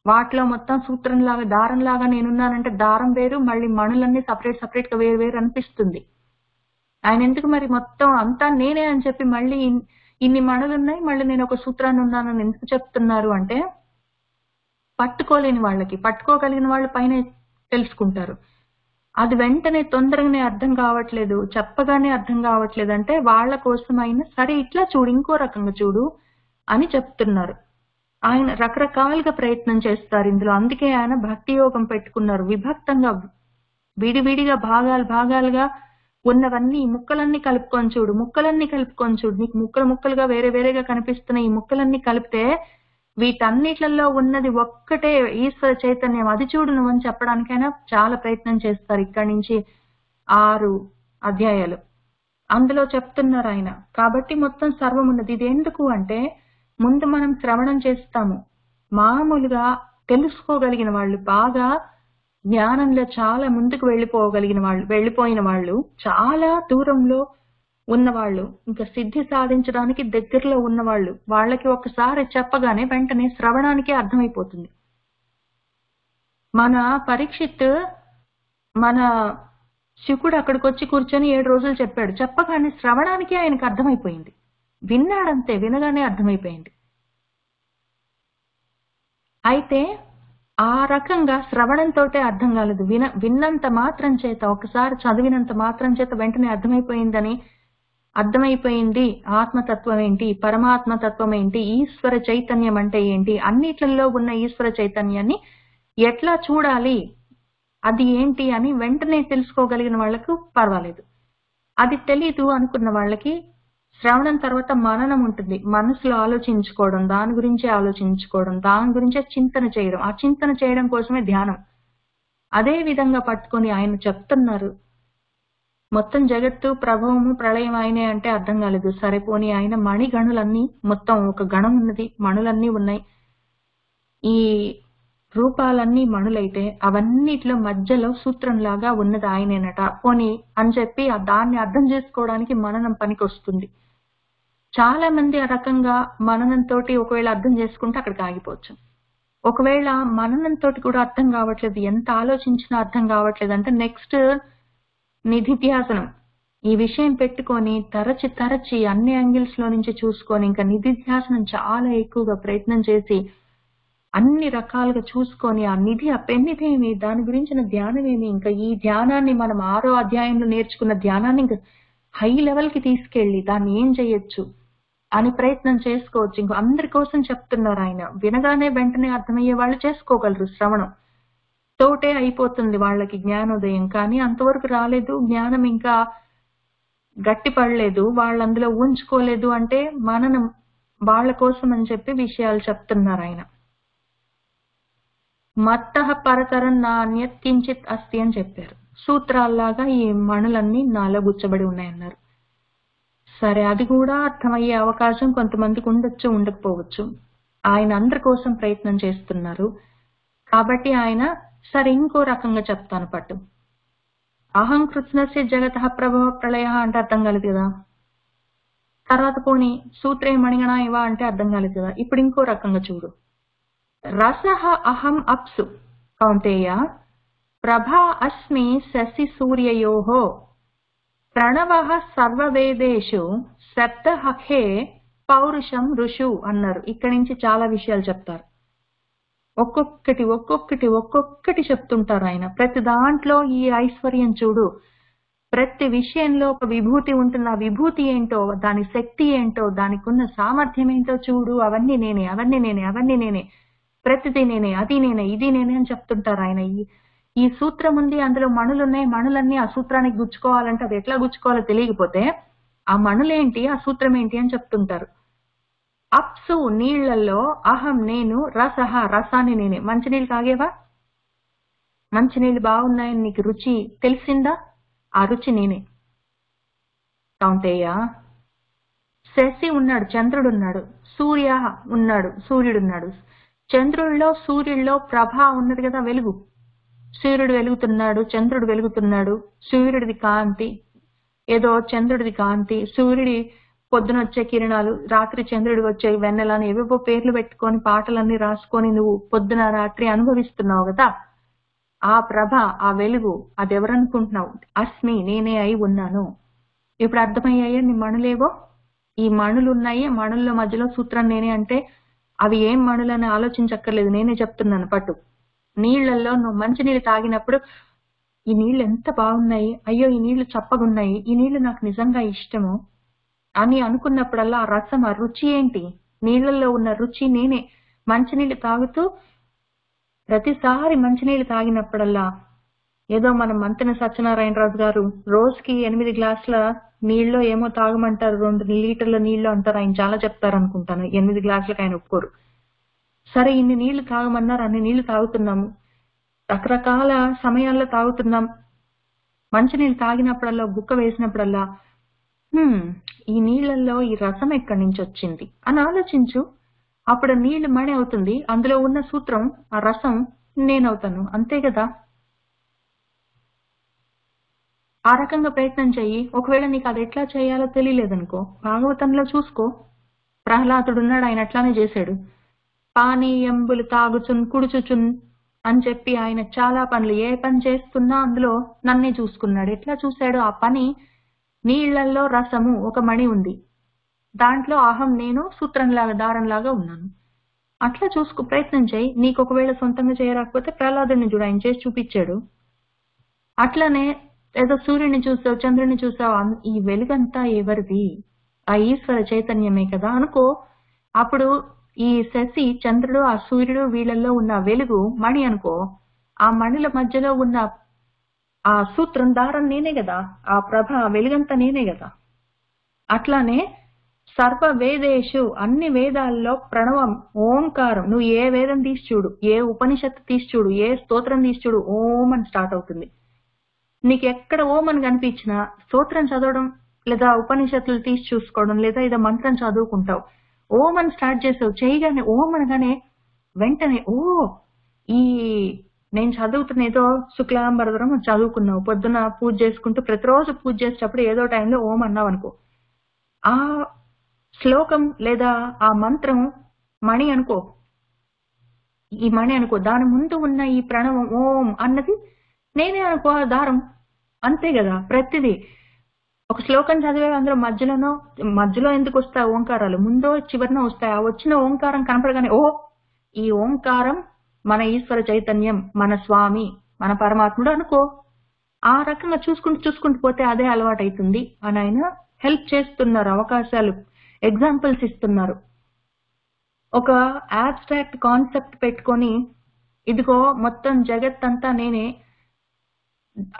[SPEAKER 1] వాటిలో మొత్తం సూత్రంలాగా దారంలాగా నేనున్నానంటే దారం వేరు, మళ్ళీ మణులన్నీ సపరేట్ గా వేరు వేరు అనిపిస్తుంది. ఆయన ఎందుకు మరి మొత్తం అంతా నేనే అని చెప్పి మళ్ళీ ఇన్ని మణులున్నాయి, మళ్ళీ నేను ఒక సూత్రాన్ని ఉన్నానని ఎందుకు చెప్తున్నారు అంటే, పట్టుకోలేని వాళ్ళకి, పట్టుకోగలిగిన వాళ్ళు పైన తెలుసుకుంటారు. అది వెంటనే తొందరగానే అర్థం కావట్లేదు, చెప్పగానే అర్థం కావట్లేదు అంటే వాళ్ళ కోసమైనా సరే ఇట్లా చూడు, ఇంకో రకంగా చూడు అని చెప్తున్నారు. ఆయన రకరకాలుగా ప్రయత్నం చేస్తారు ఇందులో. అందుకే ఆయన భక్తి యోగం పెట్టుకున్నారు. విభక్తంగా విడివిడిగా భాగాలుగా ఉన్నవన్నీ ముక్కలన్నీ కలుపుకొని చూడు, ముక్కలన్నీ కలుపుకొని చూడు. నీకు ముక్కలు ముక్కలుగా వేరే వేరేగా కనిపిస్తున్న ఈ ముక్కలన్నీ కలిపితే వీటన్నిట్లలో ఉన్నది ఒక్కటే ఈశ్వర చైతన్యం, అది చూడు నువ్వని చెప్పడానికైనా చాలా ప్రయత్నం చేస్తారు. ఇక్కడి నుంచి 6 అధ్యాయాలు అందులో చెప్తున్నారు ఆయన. కాబట్టి మొత్తం సర్వం ఉన్నది. ఇది ఎందుకు అంటే, ముందు మనం శ్రవణం చేస్తాము. మామూలుగా తెలుసుకోగలిగిన వాళ్ళు, బాగా జ్ఞానంలో చాలా ముందుకు వెళ్ళిపోయిన వాళ్ళు, చాలా దూరంలో ఉన్నవాళ్ళు, ఇంకా సిద్ధి సాధించడానికి దగ్గరలో ఉన్నవాళ్ళు, వాళ్ళకి ఒకసారి చెప్పగానే వెంటనే శ్రవణానికే అర్థమైపోతుంది. మన పరీక్షిత్, మన శుకుడు అక్కడికి వచ్చి కూర్చొని 7 రోజులు చెప్పాడు. చెప్పగానే శ్రవణానికే ఆయనకు అర్థమైపోయింది. విన్నాడంతే, వినగానే అర్థమైపోయింది. అయితే ఆ రకంగా శ్రవణంతోటే అర్థం కాలేదు, విన్నంత మాత్రం చేత, ఒకసారి చదివినంత మాత్రం చేత వెంటనే అర్థమైపోయింది ఆత్మతత్వం ఏంటి, పరమాత్మతత్వం ఏంటి, ఈశ్వర చైతన్యం అంటే ఏంటి, అన్నిట్లలో ఉన్న ఈశ్వర చైతన్యాన్ని ఎట్లా చూడాలి, అది ఏంటి అని వెంటనే తెలుసుకోగలిగిన వాళ్లకు పర్వాలేదు. అది తెలీదు అనుకున్న వాళ్ళకి శ్రవణం తర్వాత మననం ఉంటుంది. మనసులో ఆలోచించుకోవడం, దాని గురించే చింతన చేయడం. ఆ చింతన చేయడం కోసమే ధ్యానం. అదే విధంగా పట్టుకొని ఆయన చెప్తున్నారు. మొత్తం జగత్తు ప్రభవము ప్రళయం ఆయనే అంటే అర్థం కాలేదు. సరిపోని ఆయన మణిగణులన్నీ, మొత్తం ఒక గణం ఉన్నది, మణులన్నీ ఉన్నాయి. ఈ రూపాలన్నీ మణులైతే అవన్నిట్లో మధ్యలో సూత్రంలాగా ఉన్నది ఆయనేనట. పోనీ అని చెప్పి దాన్ని అర్థం చేసుకోవడానికి మననం పనికొస్తుంది. చాలా మంది ఆ రకంగా మననంతో ఒకవేళ అర్థం చేసుకుంటే అక్కడికి ఆగిపోవచ్చు. ఒకవేళ మననంతో కూడా అర్థం కావట్లేదు, ఎంత ఆలోచించినా అర్థం కావట్లేదు అంటే నెక్స్ట్ నిధిధ్యాసనం. ఈ విషయం పెట్టుకొని తరచి అన్ని యాంగిల్స్ లో నుంచి చూసుకొని ఇంకా నిధిధ్యాసనం చాలా ఎక్కువగా ప్రయత్నం చేసి అన్ని రకాలుగా చూసుకొని ఆ నిధి, ఆ పెన్నిధేమి, దాని గురించిన ధ్యానమేమి, ఇంకా ఈ ధ్యానాన్ని మనం 6వ అధ్యాయంలో నేర్చుకున్న ధ్యానాన్ని ఇంకా హై లెవెల్ కి తీసుకెళ్లి దాన్ని ఏం చేయొచ్చు అని ప్రయత్నం చేసుకోవచ్చు. ఇంకో అందరి కోసం చెప్తున్నారు ఆయన. వినగానే వెంటనే అర్థమయ్యే వాళ్ళు చేసుకోగలరు, శ్రవణం తోటే అయిపోతుంది వాళ్ళకి జ్ఞానోదయం. కానీ అంతవరకు రాలేదు, జ్ఞానం ఇంకా గట్టి పడలేదు, వాళ్ళు అందులో ఉంచుకోలేదు అంటే మననం వాళ్ళ కోసం అని చెప్పి విషయాలు చెప్తున్నారు ఆయన. మత్తః పరతరం నాణ్యత్ కించిత్ అస్తి అని చెప్పారు. సూత్రాల్లాగా ఈ మణులన్నీ నాలో గుచ్చబడి ఉన్నాయన్నారు. సరే, అది కూడా అర్థమయ్యే అవకాశం కొంతమందికి ఉండొచ్చు, ఉండకపోవచ్చు. ఆయన అందరి కోసం ప్రయత్నం చేస్తున్నారు కాబట్టి ఆయన సరే ఇంకో రకంగా చెప్తాను పట్టు. అహం కృత్స్నస్య జగతః ప్రభవ ప్రళయ అంటే అర్థం కాలేదు కదా. తర్వాత పోనీ సూత్రే మణిగణ ఇవ అంటే అర్థం కాలేదు కదా. ఇప్పుడు ఇంకో రకంగా చూడు. రసః అహం అప్సు కౌంతేయ ప్రభా అస్మి శశి సూర్యయోః ప్రణవః సర్వవేదేషు శబ్దః హే పౌరుషం ఋషు అన్నారు. ఇక్కడి నుంచి చాలా విషయాలు చెప్తారు. ఒక్కొక్కటి చెప్తుంటారు ఆయన. ప్రతి దాంట్లో ఈ ఐశ్వర్యం చూడు, ప్రతి విషయంలో ఒక విభూతి ఉంటుంది. ఆ విభూతి ఏంటో, దాని శక్తి ఏంటో, దానికి ఉన్న సామర్థ్యం ఏంటో చూడు. అవన్నీ నేనే, ప్రతిదీ నేనే, అది నేనే, ఇది నేనే అని చెప్తుంటారు ఆయన. ఈ సూత్రం ఉంది, అందులో మణులున్నాయి, మణులన్నీ ఆ సూత్రానికి గుచ్చుకోవాలంటే అది ఎట్లా గుచ్చుకోవాలో తెలియకపోతే ఆ మణులేంటి, ఆ సూత్రం ఏంటి అని చెప్తుంటారు. అప్సు నీళ్లలో, అహం నేను, రసహ రసాన్ని నేనే. మంచినీళ్ళు తాగేవా? మంచినీళ్ళు బాగున్నాయని నీకు రుచి తెలిసిందా? ఆ రుచి నేనే. కౌంతేయ శశి ఉన్నాడు, చంద్రుడున్నాడు, సూర్య ఉన్నాడు, సూర్యుడున్నాడు. చంద్రుల్లో సూర్యుల్లో ప్రభ ఉన్నది కదా, వెలుగు. సూర్యుడు వెలుగుతున్నాడు, చంద్రుడు వెలుగుతున్నాడు. సూర్యుడిది కాంతి, ఏదో చంద్రుడిది కాంతి, సూర్యుడి పొద్దున వచ్చే కిరణాలు, రాత్రి చంద్రుడికి వచ్చే వెన్నెలని ఏవేవో పేర్లు పెట్టుకొని పాటలన్నీ రాసుకొని నువ్వు పొద్దున రాత్రి అనుభవిస్తున్నావు కదా. ఆ ప్రభ, ఆ వెలుగు అది ఎవరనుకుంటున్నావు? అస్మి, నేనే అయి ఉన్నాను. ఇప్పుడు అర్థమయ్యాయా నీ మణులేవో? ఈ మణులు ఉన్నాయి, మణుల్లో మధ్యలో సూత్రం నేనే అంటే అవి ఏం మణులని ఆలోచించక్కర్లేదు, నేనే చెప్తున్నాను పట్టు. నీళ్లలో నువ్వు మంచినీళ్ళు తాగినప్పుడు ఈ నీళ్లు ఎంత బాగున్నాయి, అయ్యో ఈ నీళ్లు చప్పగున్నాయి, ఈ నీళ్లు నాకు నిజంగా ఇష్టము అని అనుకున్నప్పుడల్లా ఆ రసం, ఆ రుచి ఏంటి? నీళ్లలో ఉన్న రుచి నేనే. మంచినీళ్ళు తాగుతూ ప్రతిసారి మంచినీళ్ళు తాగినప్పుడల్లా ఏదో మన మంతెన సత్యనారాయణరాజు గారు రోజుకి 8 గ్లాసుల నీళ్ళో ఏమో తాగమంటారు, 2 లీటర్ల నీళ్లు అంటారు, ఆయన చాలా చెప్తారు అనుకుంటాను. 8 గ్లాసులకు ఆయన ఒప్పుకోరు. సరే, ఇన్ని నీళ్లు తాగమన్నారు, అన్ని నీళ్లు తాగుతున్నాము, రకరకాల సమయాల్లో తాగుతున్నాం. మంచినీళ్ళు తాగినప్పుడల్లా, గుక్క వేసినప్పుడల్లా ఈ నీళ్లలో ఈ రసం ఎక్కడి నుంచి వచ్చింది అని ఆలోచించు. అప్పుడు నీళ్లు మణి అవుతుంది, అందులో ఉన్న సూత్రం, ఆ రసం నేనవుతాను. అంతే కదా. ఆ రకంగా ప్రయత్నం చెయ్యి. ఒకవేళ నీకు అది ఎట్లా చేయాలో తెలియలేదనుకో, భాగవతంలో చూసుకో. ప్రహ్లాదుడు ఉన్నాడు, ఆయన అట్లానే చేశాడు. పానీయంబులు తాగుచున్ కుడుచుచున్ అని చెప్పి ఆయన చాలా పనులు, ఏ పని చేస్తున్నా అందులో నన్నే చూసుకున్నాడు. ఎట్లా చూశాడు? ఆ పని నీళ్లలో రసము ఒక మణి ఉంది, దాంట్లో అహం నేను సూత్రంలాగా దారంలాగా ఉన్నాను. అట్లా చూసుకు ప్రయత్నం చేయి. నీకు ఒకవేళ సొంతంగా చేయరాకపోతే ప్రహ్లాదుడిని చూడు, ఆయన చేసి చూపించాడు. అట్లనే ఏదో సూర్యుడిని చూసావు, చంద్రుడిని చూసావు, ఈ వెలుగంతా ఎవరిది? ఆ ఈశ్వర చైతన్యమే కదా అనుకో. అప్పుడు ఈ శశి, చంద్రుడు, ఆ సూర్యుడు, వీళ్ళల్లో ఉన్న వెలుగు మణి అనుకో. ఆ మణిల మధ్యలో ఉన్న ఆ సూత్రం, దారం నేనే కదా. ఆ ప్రభ, ఆ వెలుగంతా నేనే కదా. అట్లానే సర్వ వేదేషు, అన్ని వేదాల్లో ప్రణవం ఓంకారం. నువ్వు ఏ వేదం తీసి చూడు, ఏ ఉపనిషత్తు తీసి చూడు, ఏ స్తోత్రం తీసి చూడు, ఓం అని స్టార్ట్ అవుతుంది. నీకు ఎక్కడ ఓం అని కనిపించినా స్తోత్రం చదవడం, లేదా ఉపనిషత్తులు తీసి చూసుకోవడం, లేదా ఏదో మంత్రం చదువుకుంటావు, ఓం అని స్టార్ట్ చేసావు, చేయగానే ఓం అనగానే వెంటనే ఈ నేను చదువుతున్న ఏదో శుక్లాంబరధరం చదువుకున్నావు, పొద్దున పూజ చేసుకుంటూ ప్రతిరోజు పూజ చేసేటప్పుడు ఏదో టైంలో ఓం అన్నావు అనుకో, ఆ శ్లోకం లేదా ఆ మంత్రం మణి అనుకో. ఈ మణి అనుకో, దాని ముందు ఉన్న ఈ ప్రణవం ఓం అన్నది నేనే అనుకో, ఆ దారం. అంతే కదా. ప్రతిదీ ఒక శ్లోకం చదివే అందులో మధ్యలో ఎందుకు వస్తాయి ఓంకారాలు? ముందో చివరినో వస్తాయి. ఆ వచ్చిన ఓంకారం కనపడగానే ఈ ఓంకారం మన ఈశ్వర చైతన్యం, మన స్వామి, మన పరమాత్ముడు అనుకో. ఆ రకంగా చూసుకుంటూ పోతే అదే అలవాటు అవుతుంది అని ఆయన హెల్ప్ చేస్తున్నారు, అవకాశాలు, ఎగ్జాంపుల్స్ ఇస్తున్నారు. ఒక ఆబ్స్ట్రాక్ట్ కాన్సెప్ట్ పెట్టుకొని, ఇదిగో మొత్తం జగత్తంతా నేనే,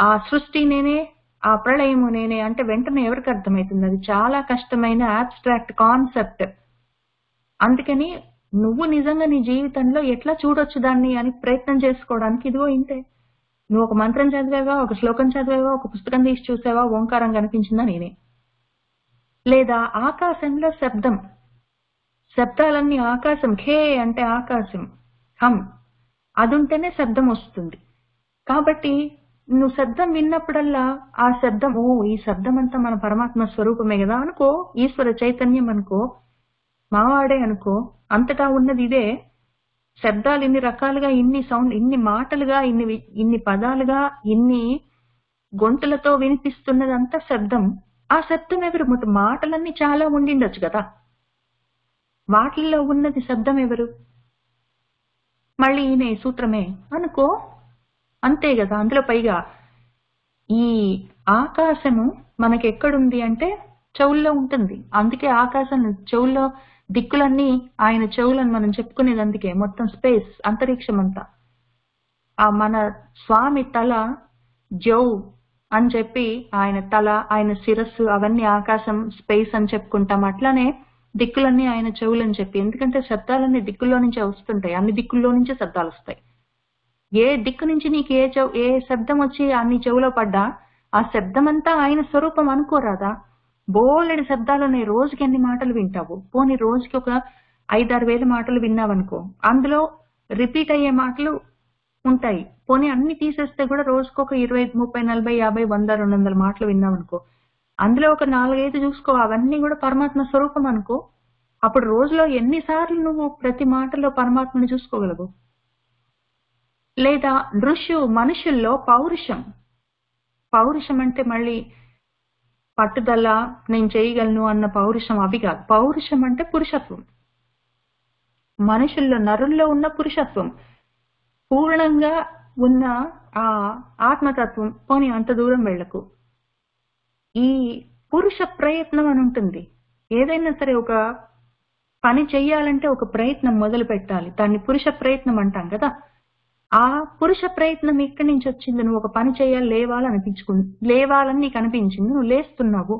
[SPEAKER 1] ఆ సృష్టి నేనే, ఆ ప్రళయము నేనే అంటే వెంటనే ఎవరికి అర్థమవుతుంది? అది చాలా కష్టమైన ఆబ్స్ట్రాక్ట్ కాన్సెప్ట్. అందుకని నువ్వు నిజంగా నీ జీవితంలో ఎట్లా చూడొచ్చు దాన్ని అని ప్రయత్నం చేసుకోవడానికి ఇదిగో ఇంతే. నువ్వు ఒక మంత్రం చదివావా, ఒక శ్లోకం చదివావా, ఒక పుస్తకం తీసి చూసావా, ఓంకారం కనిపించిందా నేనే. లేదా ఆకాశంలో శబ్దం, శబ్దాలన్నీ ఆకాశం, ఖే అంటే ఆకాశం, హం అది ఉంటేనే శబ్దం వస్తుంది. కాబట్టి నువ్వు శబ్దం విన్నప్పుడల్లా ఆ శబ్దం, ఈ శబ్దం అంతా మన పరమాత్మ స్వరూపమే కదా అనుకో, ఈశ్వర చైతన్యం అనుకో, మావాడే అనుకో. అంతటా ఉన్నది ఇదే. శబ్దాలు ఇన్ని రకాలుగా, ఇన్ని సౌండ్, ఇన్ని మాటలుగా, ఇన్ని పదాలుగా, ఇన్ని గొంతులతో వినిపిస్తున్నదంతా శబ్దం. ఆ శబ్దం ఎవరు? మాటలన్నీ చాలా ఉండిండొచ్చు కదా, వాటిల్లో ఉన్నది శబ్దం ఎవరు? మళ్ళీ ఈయనే సూత్రమే అనుకో. అంతే కదా. అందులో పైగా ఈ ఆకాశము మనకి ఎక్కడుంది అంటే చెవుల్లో ఉంటుంది. అందుకే ఆకాశం చెవుల్లో, దిక్కులన్నీ ఆయన చెవులని మనం చెప్పుకునేది అందుకే. మొత్తం స్పేస్, అంతరిక్షం అంతా ఆ మన స్వామి తల జౌ అని చెప్పి, ఆయన తల, ఆయన శిరస్సు అవన్నీ ఆకాశం, స్పేస్ అని చెప్పుకుంటాం. అట్లానే దిక్కులన్నీ ఆయన చెవులని చెప్పి, ఎందుకంటే శబ్దాలన్నీ దిక్కుల్లో నుంచే వస్తుంటాయి, అన్ని దిక్కుల్లో నుంచే శబ్దాలు వస్తాయి. ఏ దిక్కు నుంచి నీకు ఏ శబ్దం వచ్చి అన్ని చెవులో పడ్డా ఆ శబ్దం అంతా ఆయన స్వరూపం అనుకోరాదా? బోలెడు శబ్దాలున్నాయి, రోజుకి ఎన్ని మాటలు వింటావు? పోనీ రోజుకి ఒక 5-6 వేల మాటలు విన్నావనుకో, అందులో రిపీట్ అయ్యే మాటలు ఉంటాయి. పోనీ అన్ని తీసేస్తే కూడా రోజుకొక 20, 30, 40, 50, 100, 200 మాటలు విన్నావనుకో, అందులో ఒక 4-5 చూసుకో, అవన్నీ కూడా పరమాత్మ స్వరూపం అనుకో. అప్పుడు రోజులో ఎన్నిసార్లు నువ్వు ప్రతి మాటలో పరమాత్మని చూసుకోగలవు? లేదా మనుషుల్లో పౌరుషం. పౌరుషం అంటే మళ్ళీ పట్టుదల, నేను చేయగలను అన్న పౌరుషం అవి కాదు. పౌరుషం అంటే పురుషత్వం. మనుషుల్లో, నరుల్లో ఉన్న పురుషత్వం, పూర్ణంగా ఉన్న ఆ ఆత్మతత్వం. పోనీ అంత దూరం వెళ్ళకు. ఈ పురుష ప్రయత్నం అని ఉంటుంది. ఏదైనా సరే ఒక పని చెయ్యాలంటే ఒక ప్రయత్నం మొదలు పెట్టాలి. దాన్ని పురుష ప్రయత్నం అంటాం కదా. ఆ పురుష ప్రయత్నం ఎక్కడి నుంచి వచ్చింది? నువ్వు ఒక పని చేయాలి, లేవాలని నీకు అనిపించింది, నువ్వు లేస్తున్నావు.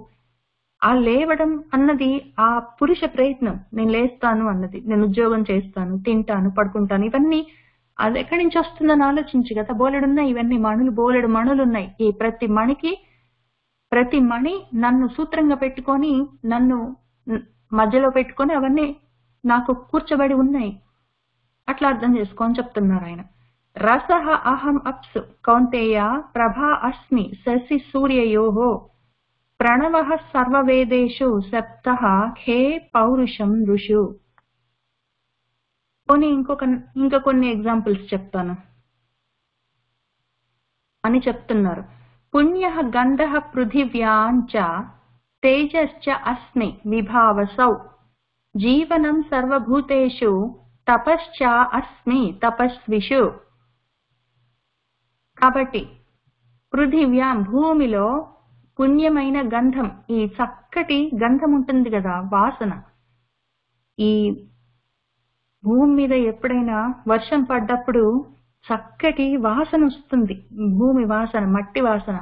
[SPEAKER 1] ఆ లేవడం అన్నది ఆ పురుష ప్రయత్నం. నేను లేస్తాను అన్నది, నేను ఉద్యోగం చేస్తాను, తింటాను, పడుకుంటాను, ఇవన్నీ అది ఎక్కడి నుంచి వస్తుందని ఆలోచించు కదా. బోలెడున్నాయి ఇవన్నీ బోలెడు మణులున్నాయి. ఈ ప్రతి మణి నన్ను సూత్రంగా పెట్టుకొని, నన్ను మధ్యలో పెట్టుకొని అవన్నీ నాకు కూర్చోబడి ఉన్నాయి. అట్లా అర్థం చేసుకొని చెప్తున్నారు ఆయన. రసః అహం అప్సు కౌంతేయ ప్రభా అస్మి శశి సూర్యయోః ప్రణవః సర్వవేదేషు సప్తః ఖే పౌరుషం ఋషు. ఇంకా కొన్ని ఎగ్జాంపుల్స్ చెప్తాను అని చెప్తున్నారు. పుణ్యః గంధః పృథివ్యాం చ తేజశ్చ అస్మి విభావసౌ జీవనం సర్వభూతేషు తపశ్చ అస్మి తపస్విషు. కాబట్టి పృథివ్యాం భూమిలో పుణ్యమైన గంధం, ఈ చక్కటి గంధం ఉంటుంది కదా, వాసన. ఈ భూమి మీద ఎప్పుడైనా వర్షం పడ్డప్పుడు చక్కటి వాసన వస్తుంది, భూమి వాసన, మట్టి వాసన.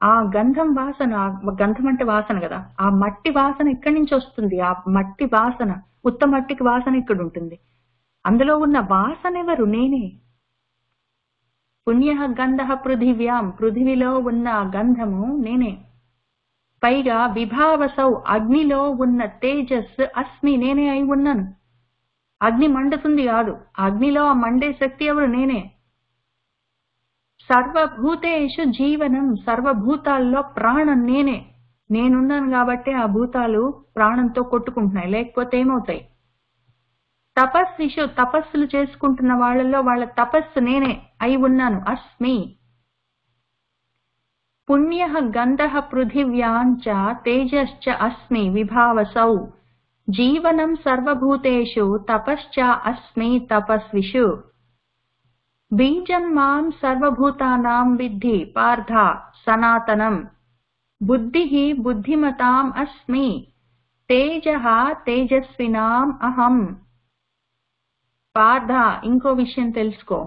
[SPEAKER 1] ఆ గంధం వాసన, గంధం అంటే వాసన కదా, ఆ మట్టి వాసన ఎక్కడి నుంచి వస్తుంది? ఆ మట్టి వాసన, ఉత్త మట్టికి వాసన ఇక్కడ ఉంటుంది. అందులో ఉన్న వాసన ఎవరు? నేనే. పుణ్యః గంధః పృథివ్యాం, పృథివిలో ఉన్న గంధము నేనే. పైగా విభావసౌ, అగ్నిలో ఉన్న తేజస్సు అస్మి, నేనే అయి ఉన్నాను. అగ్ని మండుతుంది కాదు, అగ్నిలో ఆ మండే శక్తి ఎవరు? నేనే. సర్వభూతేషు జీవనం, సర్వభూతాల్లో ప్రాణం నేనే. నేనున్నాను కాబట్టి ఆ భూతాలు ప్రాణంతో కొట్టుకుంటున్నాయి, లేకపోతే ఏమవుతాయి? తపస్విషు, తపస్సులు చేసుకుంటున్న వాళ్ళలో వాళ్ళ తపస్సు నేనే అయి ఉన్నాను, అస్మి. పుణ్యః గంధః పృథివ్యాం చ తేజశ్చ అస్మి విభావసౌ జీవనం సర్వభూతేషు తపశ్చ అస్మి తపస్విషు. బీజం మాం సర్వభూతానాం విద్ధి పార్థ సనాతనం బుద్ధిః బుద్ధిమతాం అస్మి తేజః తేజస్వినాం అహం. పార్థ, ఇంకో విషయం తెలుసుకో.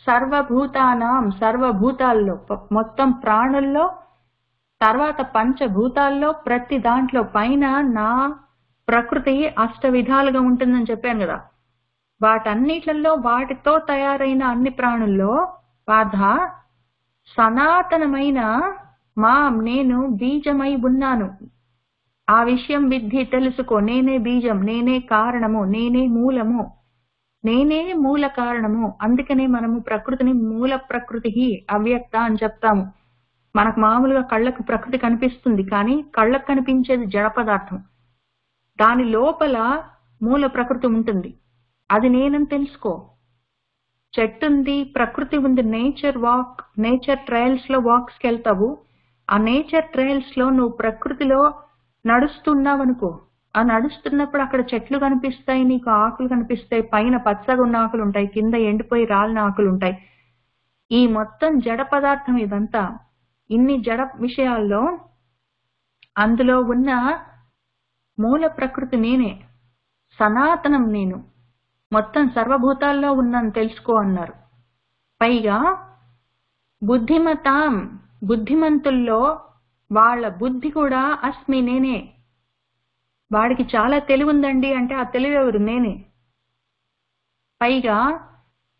[SPEAKER 1] సర్వభూతానాం, సర్వభూతాల్లో, మొత్తం ప్రాణుల్లో, తర్వాత పంచభూతాల్లో, ప్రతి దాంట్లో పైన నా ప్రకృతి 8 విధాలుగా ఉంటుందని చెప్పాను కదా. వాటన్నిట్లలో, వాటితో తయారైన అన్ని ప్రాణుల్లో పార్థ సనాతనమైన నేను బీజమై ఉన్నాను. ఆ విషయం విద్ధి, తెలుసుకో. నేనే బీజం, నేనే కారణము, నేనే మూలము, నేనే మూల కారణము. అందుకనే మనము ప్రకృతిని మూల ప్రకృతి అవ్యక్త అని చెప్తాము. మనకు మామూలుగా కళ్ళకు ప్రకృతి కనిపిస్తుంది, కానీ కళ్ళకు కనిపించేది జడ పదార్థం. దాని లోపల మూల ప్రకృతి ఉంటుంది, అది నేనని తెలుసుకో. చెట్టుంది, ప్రకృతి ఉంది. నేచర్ ట్రయల్స్ లో వాక్స్కి వెళ్తావు. ఆ నేచర్ ట్రయల్స్ లో నువ్వు ప్రకృతిలో నడుస్తున్నావు అనుకో. ఆ నడుస్తున్నప్పుడు అక్కడ చెట్లు కనిపిస్తాయి, నీకు ఆకులు కనిపిస్తాయి. పైన పచ్చగా ఉన్న ఆకులు ఉంటాయి, కింద ఎండిపోయి రాలిన ఆకులు ఉంటాయి. ఈ మొత్తం జడ పదార్థం ఇదంతా. ఇన్ని జడ విషయాల్లో అందులో ఉన్న మూల ప్రకృతి నేనే, సనాతనం నేను, మొత్తం సర్వభూతాల్లో ఉన్నాను తెలుసుకో అన్నారు. పైగా బుద్ధిమతాం, బుద్ధిమంతుల్లో వాళ్ళ బుద్ధి కూడా అస్మి, నేనే. వాడికి చాలా తెలివి ఉందండి అంటే ఆ తెలివి ఎవరు? నేనే. పైగా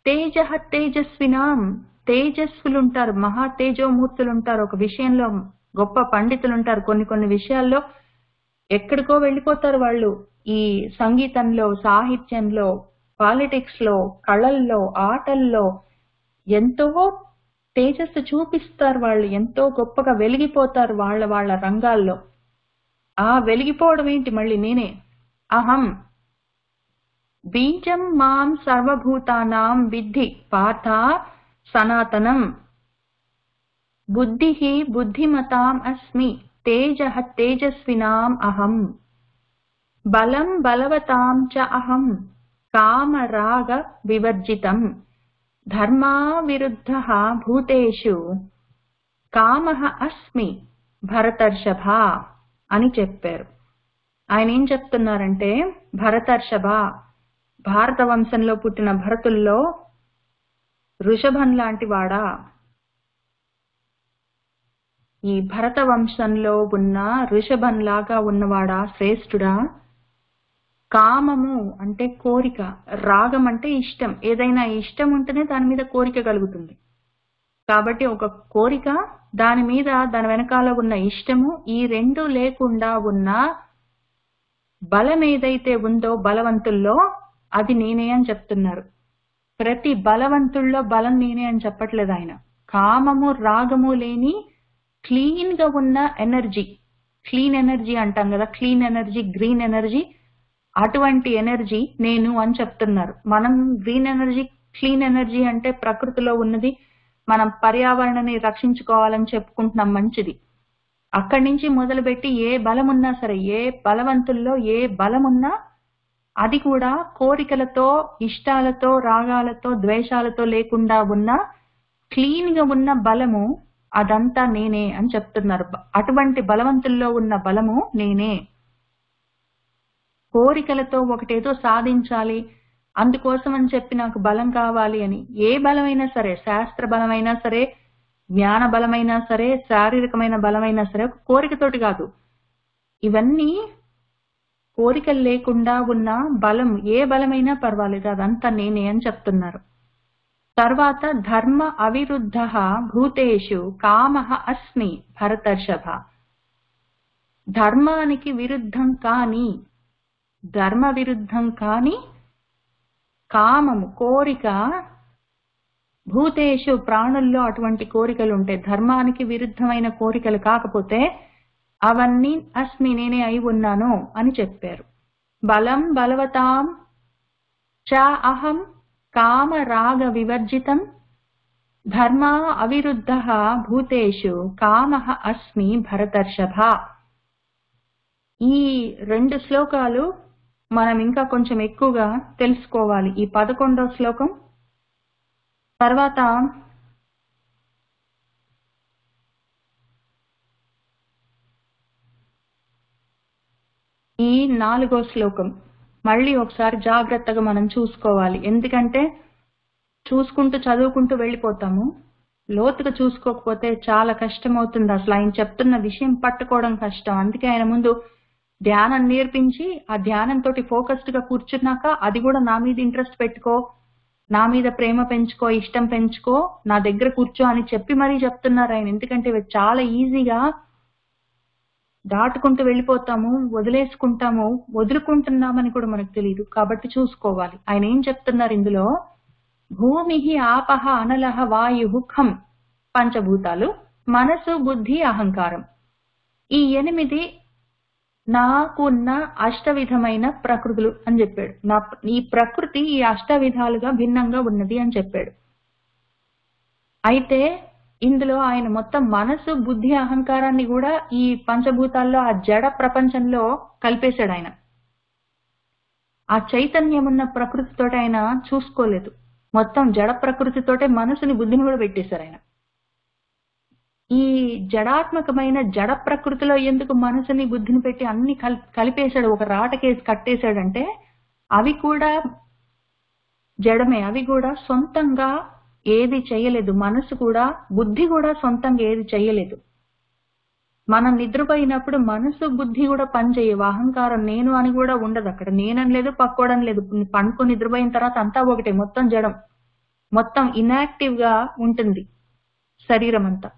[SPEAKER 1] తేజః తేజస్వినాం, తేజస్సులు ఉంటారు, మహా తేజోమూర్తులు ఉంటారు. ఒక విషయంలో గొప్ప పండితులు ఉంటారు, కొన్ని విషయాల్లో ఎక్కడికో వెళ్ళిపోతారు వాళ్ళు. ఈ సంగీతంలో, సాహిత్యంలో, పాలిటిక్స్ లో, కళల్లో, ఆటల్లో ఎంతో తేజస్సు చూపిస్తారు, వాళ్ళు ఎంతో గొప్పగా వెలిగిపోతారు వాళ్ళ వాళ్ళ రంగాల్లో. ఆ వెలిగిపోవడం ఏంటి, మళ్ళీ నేనే అహం బీజం మాం సర్వభూతానాం విద్ధి పార్థ సనాతనం బుద్ధి బుద్ధిమతాం అస్మి తేజః తేజస్వినాం అహం బలం బలవతాం చ అహం కామరాగ వివర్జితం ధర్మా విరుద్ధః భూతేషు కామః అస్మి భరతర్షభ అని చెప్పారు. ఆయన ఏం చెప్తున్నారంటే, భరతర్షభ, భారత వంశంలో పుట్టిన భరతుల్లో వృషభం లాంటి వాడా, ఈ భరత వంశంలో ఉన్న వృషభంలాగా ఉన్నవాడా, శ్రేష్ఠుడా. కామము అంటే కోరిక, రాగం అంటే ఇష్టం, ఏదైనా ఇష్టం ఉంటేనే దాని మీద కోరిక కలుగుతుంది. కాబట్టి ఒక కోరిక, దాని మీద దాని వెనకాల ఉన్న ఇష్టము, ఈ రెండు లేకుండా ఉన్న బలం ఏదైతే ఉందో బలవంతుల్లో, అది నేనే అని చెప్తున్నారు. ప్రతి బలవంతుల్లో బలం నేనే అని చెప్పట్లేదు ఆయన. కామము రాగము లేని క్లీన్ గా ఉన్న ఎనర్జీ, క్లీన్ ఎనర్జీ అంటాం కదా, క్లీన్ ఎనర్జీ, గ్రీన్ ఎనర్జీ, అటువంటి ఎనర్జీ నేను అని చెప్తున్నారు. మనం గ్రీన్ ఎనర్జీ, క్లీన్ ఎనర్జీ అంటే ప్రకృతిలో ఉన్నది, మనం పర్యావరణాన్ని రక్షించుకోవాలని చెప్పుకుంటున్నాం, మంచిది. అక్కడి నుంచి మొదలుపెట్టి ఏ బలం ఉన్నా సరే, ఏ బలవంతుల్లో ఏ బలం ఉన్నా అది కూడా కోరికలతో, ఇష్టాలతో, రాగాలతో, ద్వేషాలతో లేకుండా ఉన్న క్లీన్ గా ఉన్న బలము, అదంతా నేనే అని చెప్తున్నారు. అటువంటి బలవంతుల్లో ఉన్న బలము నేనే. కోరికలతో ఒకటేదో సాధించాలి, అందుకోసం అని చెప్పి నాకు బలం కావాలి అని, ఏ బలమైనా సరే, శాస్త్ర బలమైనా సరే, జ్ఞాన బలమైనా సరే, శారీరకమైన బలమైనా సరే, ఒక కోరికతోటి కాదు. ఇవన్నీ కోరికలు లేకుండా ఉన్న బలం, ఏ బలమైనా పర్వాలేదు, అదంతా నేనే అని చెప్తున్నారు. తర్వాత ధర్మ అవిరుద్ధ భూతేషు కామః అస్మి భరతర్షభ. ధర్మానికి విరుద్ధం కాని, ధర్మ విరుద్ధం కాని కామము, కోరిక, భూతేషు ప్రాణుల్లో అటువంటి కోరికలు ఉంటాయి. ధర్మానికి విరుద్ధమైన కోరికలు కాకపోతే అవన్నీ అస్మి నేనే అయి ఉన్నాను అని చెప్పారు. బలం బలవతాం చ అహం కామరాగ వివర్జితం ధర్మా అవిరుద్ధ భూతేషు కామః అస్మి భరతర్షభ. ఈ 2 శ్లోకాలు మనం ఇంకా కొంచెం ఎక్కువగా తెలుసుకోవాలి. ఈ 11వ శ్లోకం తర్వాత ఈ 4వ శ్లోకం మళ్ళీ ఒకసారి జాగ్రత్తగా మనం చూసుకోవాలి. ఎందుకంటే చూసుకుంటూ చదువుకుంటూ వెళ్ళిపోతాము, లోతుగా చూసుకోకపోతే చాలా కష్టం అవుతుంది. అసలు ఆయన చెప్తున్న విషయం పట్టుకోవడం కష్టం. అందుకే ఆయన ముందు ధ్యానం నేర్పించి, ఆ ధ్యానంతో ఫోకస్డ్ గా కూర్చున్నాక, అది కూడా నా మీద ఇంట్రెస్ట్ పెట్టుకో, నా మీద ప్రేమ పెంచుకో, ఇష్టం పెంచుకో, నా దగ్గర కూర్చో అని చెప్పి మరీ చెప్తున్నారు ఆయన. ఎందుకంటే ఇవి చాలా ఈజీగా దాటుకుంటూ వెళ్ళిపోతాము, వదిలేసుకుంటాము, వదులుకుంటున్నామని కూడా మనకు తెలియదు. కాబట్టి చూసుకోవాలి ఆయన ఏం చెప్తున్నారు ఇందులో. భూమి ఆపహ అనలహ వాయు ఖం, పంచభూతాలు, మనసు బుద్ధి అహంకారం, ఈ 8 నాకున్న అష్టవిధమైన ప్రకృతులు అని చెప్పాడు. ఈ ప్రకృతి ఈ 8 విధాలుగా భిన్నంగా ఉన్నది అని చెప్పాడు. అయితే ఇందులో ఆయన మొత్తం మనసు బుద్ధి అహంకారాన్ని కూడా ఈ పంచభూతాల్లో, ఆ జడ ప్రపంచంలో కలిపేశాడు ఆయన. ఆ చైతన్యం ఉన్న ప్రకృతితోటి ఆయన చూసుకోలేదు, మొత్తం జడ ప్రకృతితోటే మనసుని బుద్ధిని కూడా పెట్టేశారు ఆయన. ఈ జడాత్మకమైన జడ ప్రకృతిలో ఎందుకు మనసుని బుద్ధిని పెట్టి అన్ని కలిపేశాడు, ఒక రాటకేసి కట్టేశాడంటే, అవి కూడా జడమే, అవి కూడా సొంతంగా ఏది చేయలేదు. మనసు కూడా, బుద్ధి కూడా సొంతంగా ఏది చేయలేదు. మనం నిద్రపోయినప్పుడు మనసు బుద్ధి కూడా పనిచేయవు. అహంకారం నేను అని కూడా ఉండదు అక్కడ. నేనని లేదు, పక్కోడని లేదు. పండుకొని నిద్రపోయిన తర్వాత అంతా ఒకటే, మొత్తం జడం, మొత్తం ఇన్యాక్టివ్ గా ఉంటుంది శరీరం అంతా.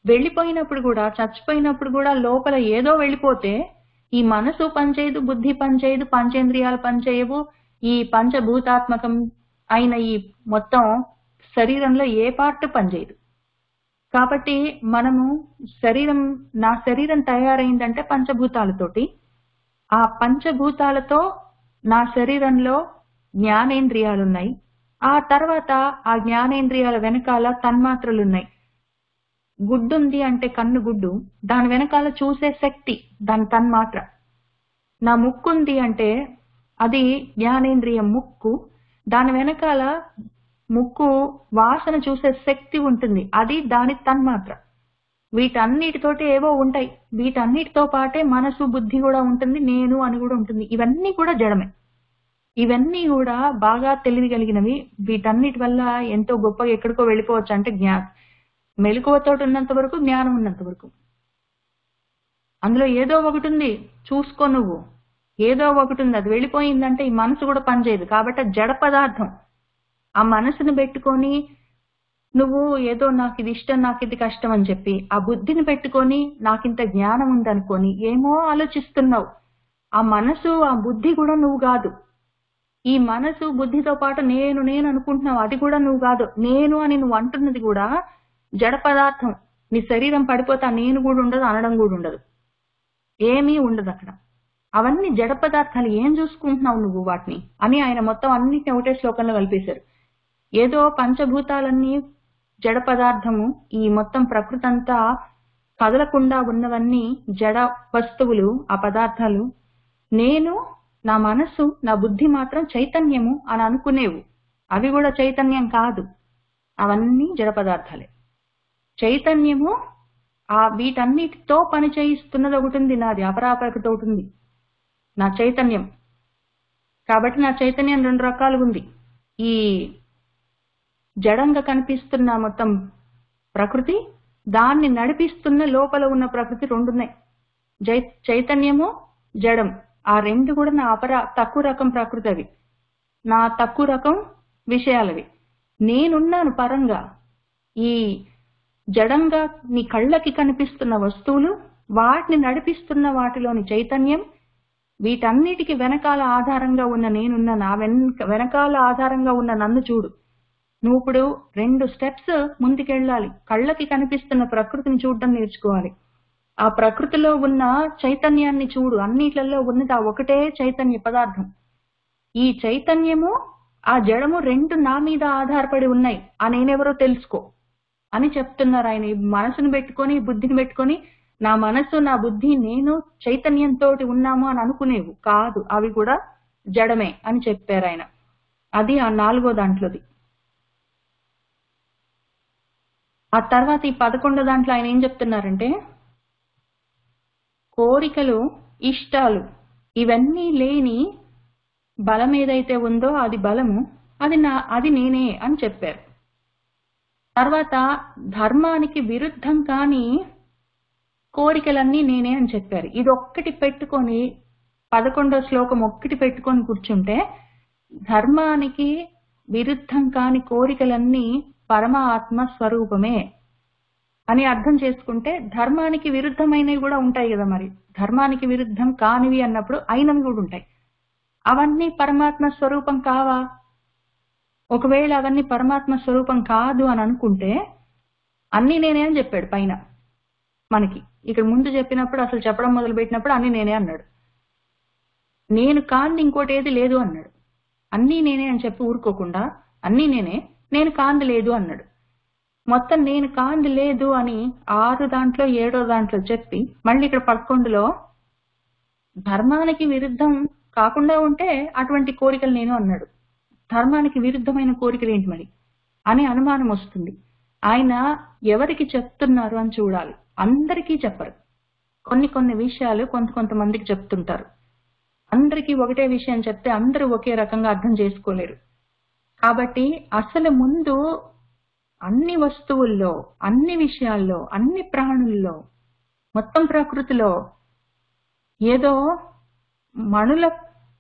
[SPEAKER 1] వెళ్ళిపోయినప్పుడు కూడా, చచ్చిపోయినప్పుడు కూడా లోపల ఏదో వెళ్ళిపోతే ఈ మనసు పనిచేయదు, బుద్ధి పనిచేయదు, పంచేంద్రియాలు పనిచేయవు, ఈ పంచభూతాత్మకం అయిన ఈ మొత్తం శరీరంలో ఏ పార్ట్ పనిచేయదు. కాబట్టి మనము నా శరీరం తయారైందంటే పంచభూతాలతోటి. ఆ పంచభూతాలతో నా శరీరంలో జ్ఞానేంద్రియాలున్నాయి. ఆ తర్వాత ఆ జ్ఞానేంద్రియాల వెనకాల తన్మాత్రలున్నాయి. గుడ్డుంది అంటే కన్ను గుడ్డు, దాని వెనకాల చూసే శక్తి, దాని తన్మాత్ర. నా ముక్కుంది అంటే అది జ్ఞానేంద్రియం ముక్కు, దాని వెనకాల ముక్కు వాసన చూసే శక్తి ఉంటుంది, అది దాని తన్మాత్ర. వీటన్నిటితోటి ఏవో ఉంటాయి. వీటన్నిటితో పాటే మనసు బుద్ధి కూడా ఉంటుంది, నేను అని కూడా ఉంటుంది. ఇవన్నీ కూడా జడమే. ఇవన్నీ కూడా బాగా తెలివి కలిగినవి. వీటన్నిటి వల్ల ఎంతో గొప్పగా ఎక్కడికో వెళ్ళిపోవచ్చు. అంటే మెలకువతోటి ఉన్నంత వరకు, జ్ఞానం ఉన్నంత వరకు. అందులో ఏదో ఒకటి ఉంది, చూసుకో నువ్వు. ఏదో ఒకటి ఉంది, అది వెళ్ళిపోయిందంటే ఈ మనసు కూడా పనిచేయదు. కాబట్టి జడ పదార్థం. ఆ మనసును పెట్టుకొని నువ్వు ఏదో నాకు ఇది ఇష్టం, నాకు ఇది కష్టం అని చెప్పి ఆ బుద్ధిని పెట్టుకొని నాకింత జ్ఞానం ఉందనుకొని ఏమో ఆలోచిస్తున్నావు. ఆ మనసు ఆ బుద్ధి కూడా నువ్వు కాదు. ఈ మనసు బుద్ధితో పాటు నేను నేను అనుకుంటున్నావు, అది కూడా నువ్వు కాదు. నేను అని నువ్వు అంటున్నది కూడా జడ పదార్థం. నీ శరీరం పడిపోతా నేను కూడా ఉండదు, అనడం కూడా ఉండదు, ఏమీ ఉండదు అక్కడ. అవన్నీ జడ పదార్థాలు. ఏం చూసుకుంటున్నావు నువ్వు వాటిని అని ఆయన మొత్తం అన్నిటిని ఒకటే శ్లోకంలో కలిపేశారు. ఏదో పంచభూతాలన్నీ జడ పదార్థము, ఈ మొత్తం ప్రకృతి అంతా కదలకుండా ఉన్నవన్నీ జడ వస్తువులు, ఆ పదార్థాలు. నేను, నా మనస్సు, నా బుద్ధి మాత్రం చైతన్యము అని అనుకునేవు. అవి కూడా చైతన్యం కాదు, అవన్నీ జడ పదార్థాలే. చైతన్యము వీటన్నిటితో పని చేయిస్తున్నది ఒకటి ఉంది, నాది అపరాపరకతో ఉంది, నా చైతన్యం. కాబట్టి నా చైతన్యం 2 రకాలుగా ఉంది. ఈ జడంగా కనిపిస్తున్న మొత్తం ప్రకృతి, దాన్ని నడిపిస్తున్న లోపల ఉన్న ప్రకృతి 2 ఉన్నాయి. చైతన్యము, జడం, ఆ 2 కూడా నా తక్కువ రకం ప్రకృతి. అవి నా తక్కువ రకం విషయాలవి. నేనున్నాను పరంగా. ఈ జడంగా నీ కళ్ళకి కనిపిస్తున్న వస్తువులు, వాటిని నడిపిస్తున్న వాటిలోని చైతన్యం, వీటన్నిటికి వెనకాల ఆధారంగా ఉన్న నేనున్న, నా వెనకాల ఆధారంగా ఉన్న నన్ను చూడు. నువ్వు ఇప్పుడు 2 స్టెప్స్ ముందుకెళ్ళాలి. కళ్ళకి కనిపిస్తున్న ప్రకృతిని చూడడం నేర్చుకోవాలి. ఆ ప్రకృతిలో ఉన్న చైతన్యాన్ని చూడు. అన్నిట్లలో ఉన్నది ఆ ఒకటే చైతన్య పదార్థం. ఈ చైతన్యము, ఆ జడము 2 నా మీద ఆధారపడి ఉన్నాయి. ఆ నేనెవరో తెలుసుకో అని చెప్తున్నారు ఆయన. ఈ మనసును పెట్టుకొని, బుద్ధిని పెట్టుకొని, నా మనసు, నా బుద్ధి, నేను చైతన్యంతో ఉన్నాము అని అనుకునేవు కాదు, అవి కూడా జడమే అని చెప్పారు ఆయన. అది ఆ 4వ దాంట్లోది. ఆ తర్వాత ఈ 11వ దాంట్లో ఆయన ఏం చెప్తున్నారంటే, కోరికలు, ఇష్టాలు ఇవన్నీ లేని బలం ఏదైతే ఉందో అది బలము, అది నేనే అని చెప్పారు. తర్వాత ధర్మానికి విరుద్ధం కాని కోరికలన్నీ నేనే అని చెప్పారు. ఇది ఒక్కటి పెట్టుకొని 11వ శ్లోకం ఒక్కటి పెట్టుకొని కూర్చుంటే, ధర్మానికి విరుద్ధం కాని కోరికలన్నీ పరమాత్మ స్వరూపమే అని అర్థం చేసుకుంటే, ధర్మానికి విరుద్ధమైనవి కూడా ఉంటాయి కదా. మరి ధర్మానికి విరుద్ధం కానివి అన్నప్పుడు అయినవి కూడా ఉంటాయి. అవన్నీ పరమాత్మ స్వరూపం కావా? ఒకవేళ అవన్నీ పరమాత్మ స్వరూపం కాదు అని అనుకుంటే, అన్నీ నేనే అని చెప్పాడు పైన మనకి. ఇక్కడ ముందు చెప్పినప్పుడు, అసలు చెప్పడం మొదలు పెట్టినప్పుడు అన్నీ నేనే అన్నాడు. నేను కాంది ఇంకోటి ఏది లేదు అన్నాడు. అన్నీ నేనే అని చెప్పి ఊరుకోకుండా అన్నీ నేనే, నేను కాంది లేదు అన్నాడు. మొత్తం నేను కాంది లేదు అని 6 దాంట్లో 7వ దాంట్లో చెప్పి, మళ్ళీ ఇక్కడ 11లో ధర్మానికి విరుద్ధం కాకుండా ఉంటే అటువంటి కోరికలు నేను అన్నాడు. ధర్మానికి విరుద్ధమైన కోరికలు ఏంటి మరి అని అనుమానం వస్తుంది. ఆయన ఎవరికి చెప్తున్నారు అని చూడాలి. అందరికీ చెప్పరు. కొన్ని విషయాలు కొంతమందికి చెప్తుంటారు. అందరికీ ఒకటే విషయం చెప్తే అందరూ ఒకే రకంగా అర్థం చేసుకోలేరు. కాబట్టి అసలు ముందు అన్ని వస్తువుల్లో, అన్ని విషయాల్లో, అన్ని ప్రాణుల్లో, మొత్తం ప్రకృతిలో ఏదో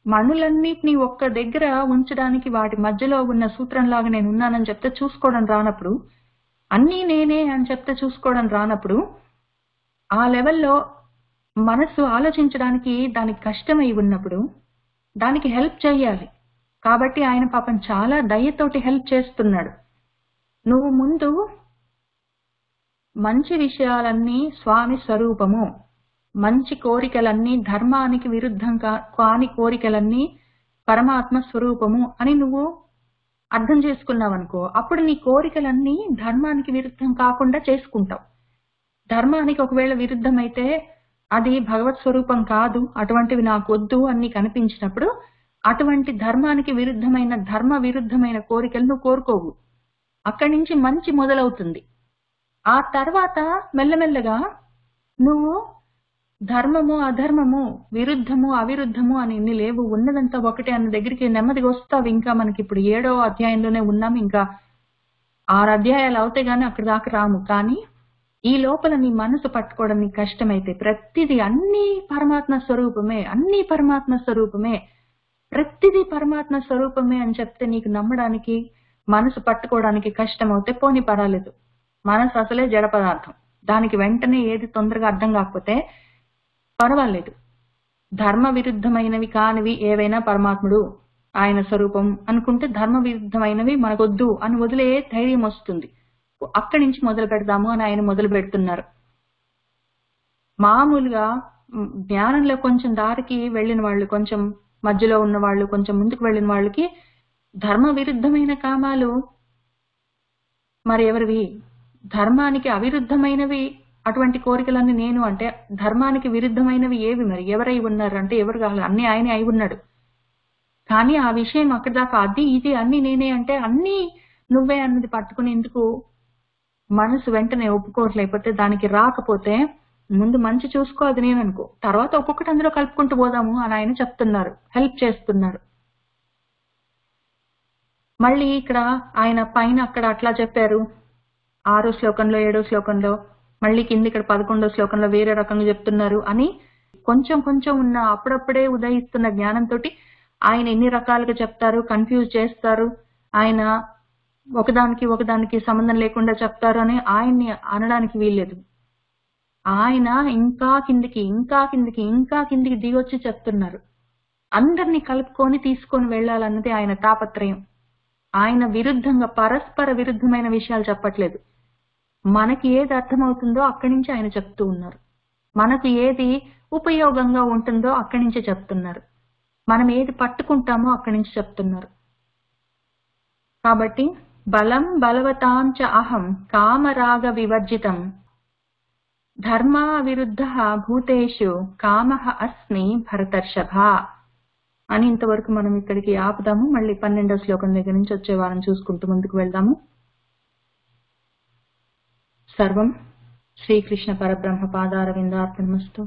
[SPEAKER 1] మణులన్నిటినీ ఒక్క దగ్గర ఉంచడానికి వాటి మధ్యలో ఉన్న సూత్రంలాగా నేను ఉన్నానని చెప్తే చూసుకోవడం రానప్పుడు, అన్నీ నేనే అని చెప్తే చూసుకోవడం రానప్పుడు, ఆ లెవెల్లో మనసు ఆలోచించడానికి దానికి కష్టమై ఉన్నప్పుడు దానికి హెల్ప్ చేయాలి. కాబట్టి ఆయన పాపం చాలా దయతోటి హెల్ప్ చేస్తున్నాడు. నువ్వు ముందు మంచి విషయాలన్నీ స్వామి స్వరూపము, మంచి కోరికలన్నీ ధర్మానికి విరుద్ధం కాని కోరికలన్నీ పరమాత్మ స్వరూపము అని నువ్వు అర్థం చేసుకున్నావనుకో, అప్పుడు నీ కోరికలన్నీ ధర్మానికి విరుద్ధం కాకుండా చేసుకుంటావు. ధర్మానికి ఒకవేళ విరుద్ధమైతే అది భగవత్ స్వరూపం కాదు, అటువంటివి నాకు వద్దు అని నీకు అనిపించినప్పుడు అటువంటి ధర్మానికి విరుద్ధమైన ధర్మ విరుద్ధమైన కోరికలు నువ్వు కోరుకోవు. అక్కడి నుంచి మంచి మొదలవుతుంది. ఆ తర్వాత మెల్లమెల్లగా నువ్వు ధర్మము అధర్మము, విరుద్ధము అవిరుద్ధము అని ఇన్ని లేవు, ఉన్నదంతా ఒకటే అన్న దగ్గరికి నెమ్మదిగా వస్తావు. ఇంకా మనకి ఇప్పుడు 7వ అధ్యాయంలోనే ఉన్నాం. ఇంకా 6 అధ్యాయాలు అవుతే గానీ అక్కడి దాకా రాము. కానీ ఈ లోపల నీ మనసు పట్టుకోవడం నీకు కష్టమైతే, ప్రతిదీ అన్ని పరమాత్మ స్వరూపమే, అన్ని పరమాత్మ స్వరూపమే, ప్రతిదీ పరమాత్మ స్వరూపమే అని చెప్తే నీకు నమ్మడానికి, మనసు పట్టుకోవడానికి కష్టం అవుతే పోనీ పర్వాలేదు. మనసు అసలే జడ పదార్థం, దానికి వెంటనే ఏది తొందరగా అర్థం కాకపోతే పర్వాలేదు. ధర్మ విరుద్ధమైనవి కానివి ఏవైనా పరమాత్ముడు ఆయన స్వరూపం అనుకుంటే ధర్మ విరుద్ధమైనవి మనకొద్దు అని వదిలే ధైర్యం వస్తుంది. అక్కడి నుంచి మొదలు పెడదాము అని ఆయన మొదలు పెడుతున్నారు. మామూలుగా జ్ఞానంలో కొంచెం దారికి వెళ్ళిన వాళ్ళు, కొంచెం మధ్యలో ఉన్న వాళ్ళు, కొంచెం ముందుకు వెళ్ళిన వాళ్ళకి ధర్మ విరుద్ధమైన కామాలు మరి ఎవరివి? ధర్మానికి అవిరుద్ధమైనవి అటువంటి కోరికలన్నీ నేను అంటే ధర్మానికి విరుద్ధమైనవి ఏవి మరి? ఎవరై ఉన్నారు అంటే ఎవరు కాదు, అన్ని ఆయనే అయి ఉన్నాడు. కానీ ఆ విషయం అక్కడి దాకా అది ఇది అన్ని నేనే అంటే అన్ని నువ్వే అన్నది పట్టుకుని ఎందుకు మనసు వెంటనే ఒప్పుకోవట్లేకపోతే, దానికి రాకపోతే ముందు మంచి చూసుకో, అది నేను అనుకో, తర్వాత ఒక్కొక్కటి అందులో కలుపుకుంటూ పోదాము అని ఆయన చెప్తున్నారు, హెల్ప్ చేస్తున్నారు. మళ్ళీ ఇక్కడ ఆయన పైన అక్కడ అట్లా చెప్పారు 6వ శ్లోకంలో 7వ శ్లోకంలో, మళ్ళీ కింద ఇక్కడ 11వ శ్లోకంలో వేరే రకంగా చెప్తున్నారు అని కొంచెం కొంచెం ఉన్న అప్పుడప్పుడే ఉదయిస్తున్న జ్ఞానంతో ఆయన ఎన్ని రకాలుగా చెప్తారు, కన్ఫ్యూజ్ చేస్తారు, ఆయన ఒకదానికి సంబంధం లేకుండా చెప్తారు అని ఆయన్ని అనడానికి వీల్లేదు. ఆయన ఇంకా కిందికి ఇంకా కిందికి ఇంకా కిందికి దిగొచ్చి చెప్తున్నారు. అందరినీ కలుపుకొని తీసుకొని వెళ్ళాలన్నది ఆయన తాపత్రయం. ఆయన విరుద్ధంగా పరస్పర విరుద్ధమైన విషయాలు చెప్పట్లేదు. మనకి ఏది అర్థమవుతుందో అక్కడి నుంచి ఆయన చెప్తూ ఉన్నారు. మనకు ఏది ఉపయోగంగా ఉంటుందో అక్కడి నుంచే చెప్తున్నారు. మనం ఏది పట్టుకుంటామో అక్కడి నుంచి చెప్తున్నారు. కాబట్టి బలం బలవతాంచ అహం కామరాగ వివర్జితం ధర్మా విరుద్ధ భూతేషు కామః అస్మి భరతర్షభ అని ఇంతవరకు మనం ఇక్కడికి ఆపుదాము. మళ్ళీ 12వ శ్లోకం దగ్గర నుంచి వచ్చే వారం చూసుకుంటూ ముందుకు వెళ్దాము. సర్వం శ్రీకృష్ణ పరబ్రహ్మ పాదారవిందార్పణమస్తు.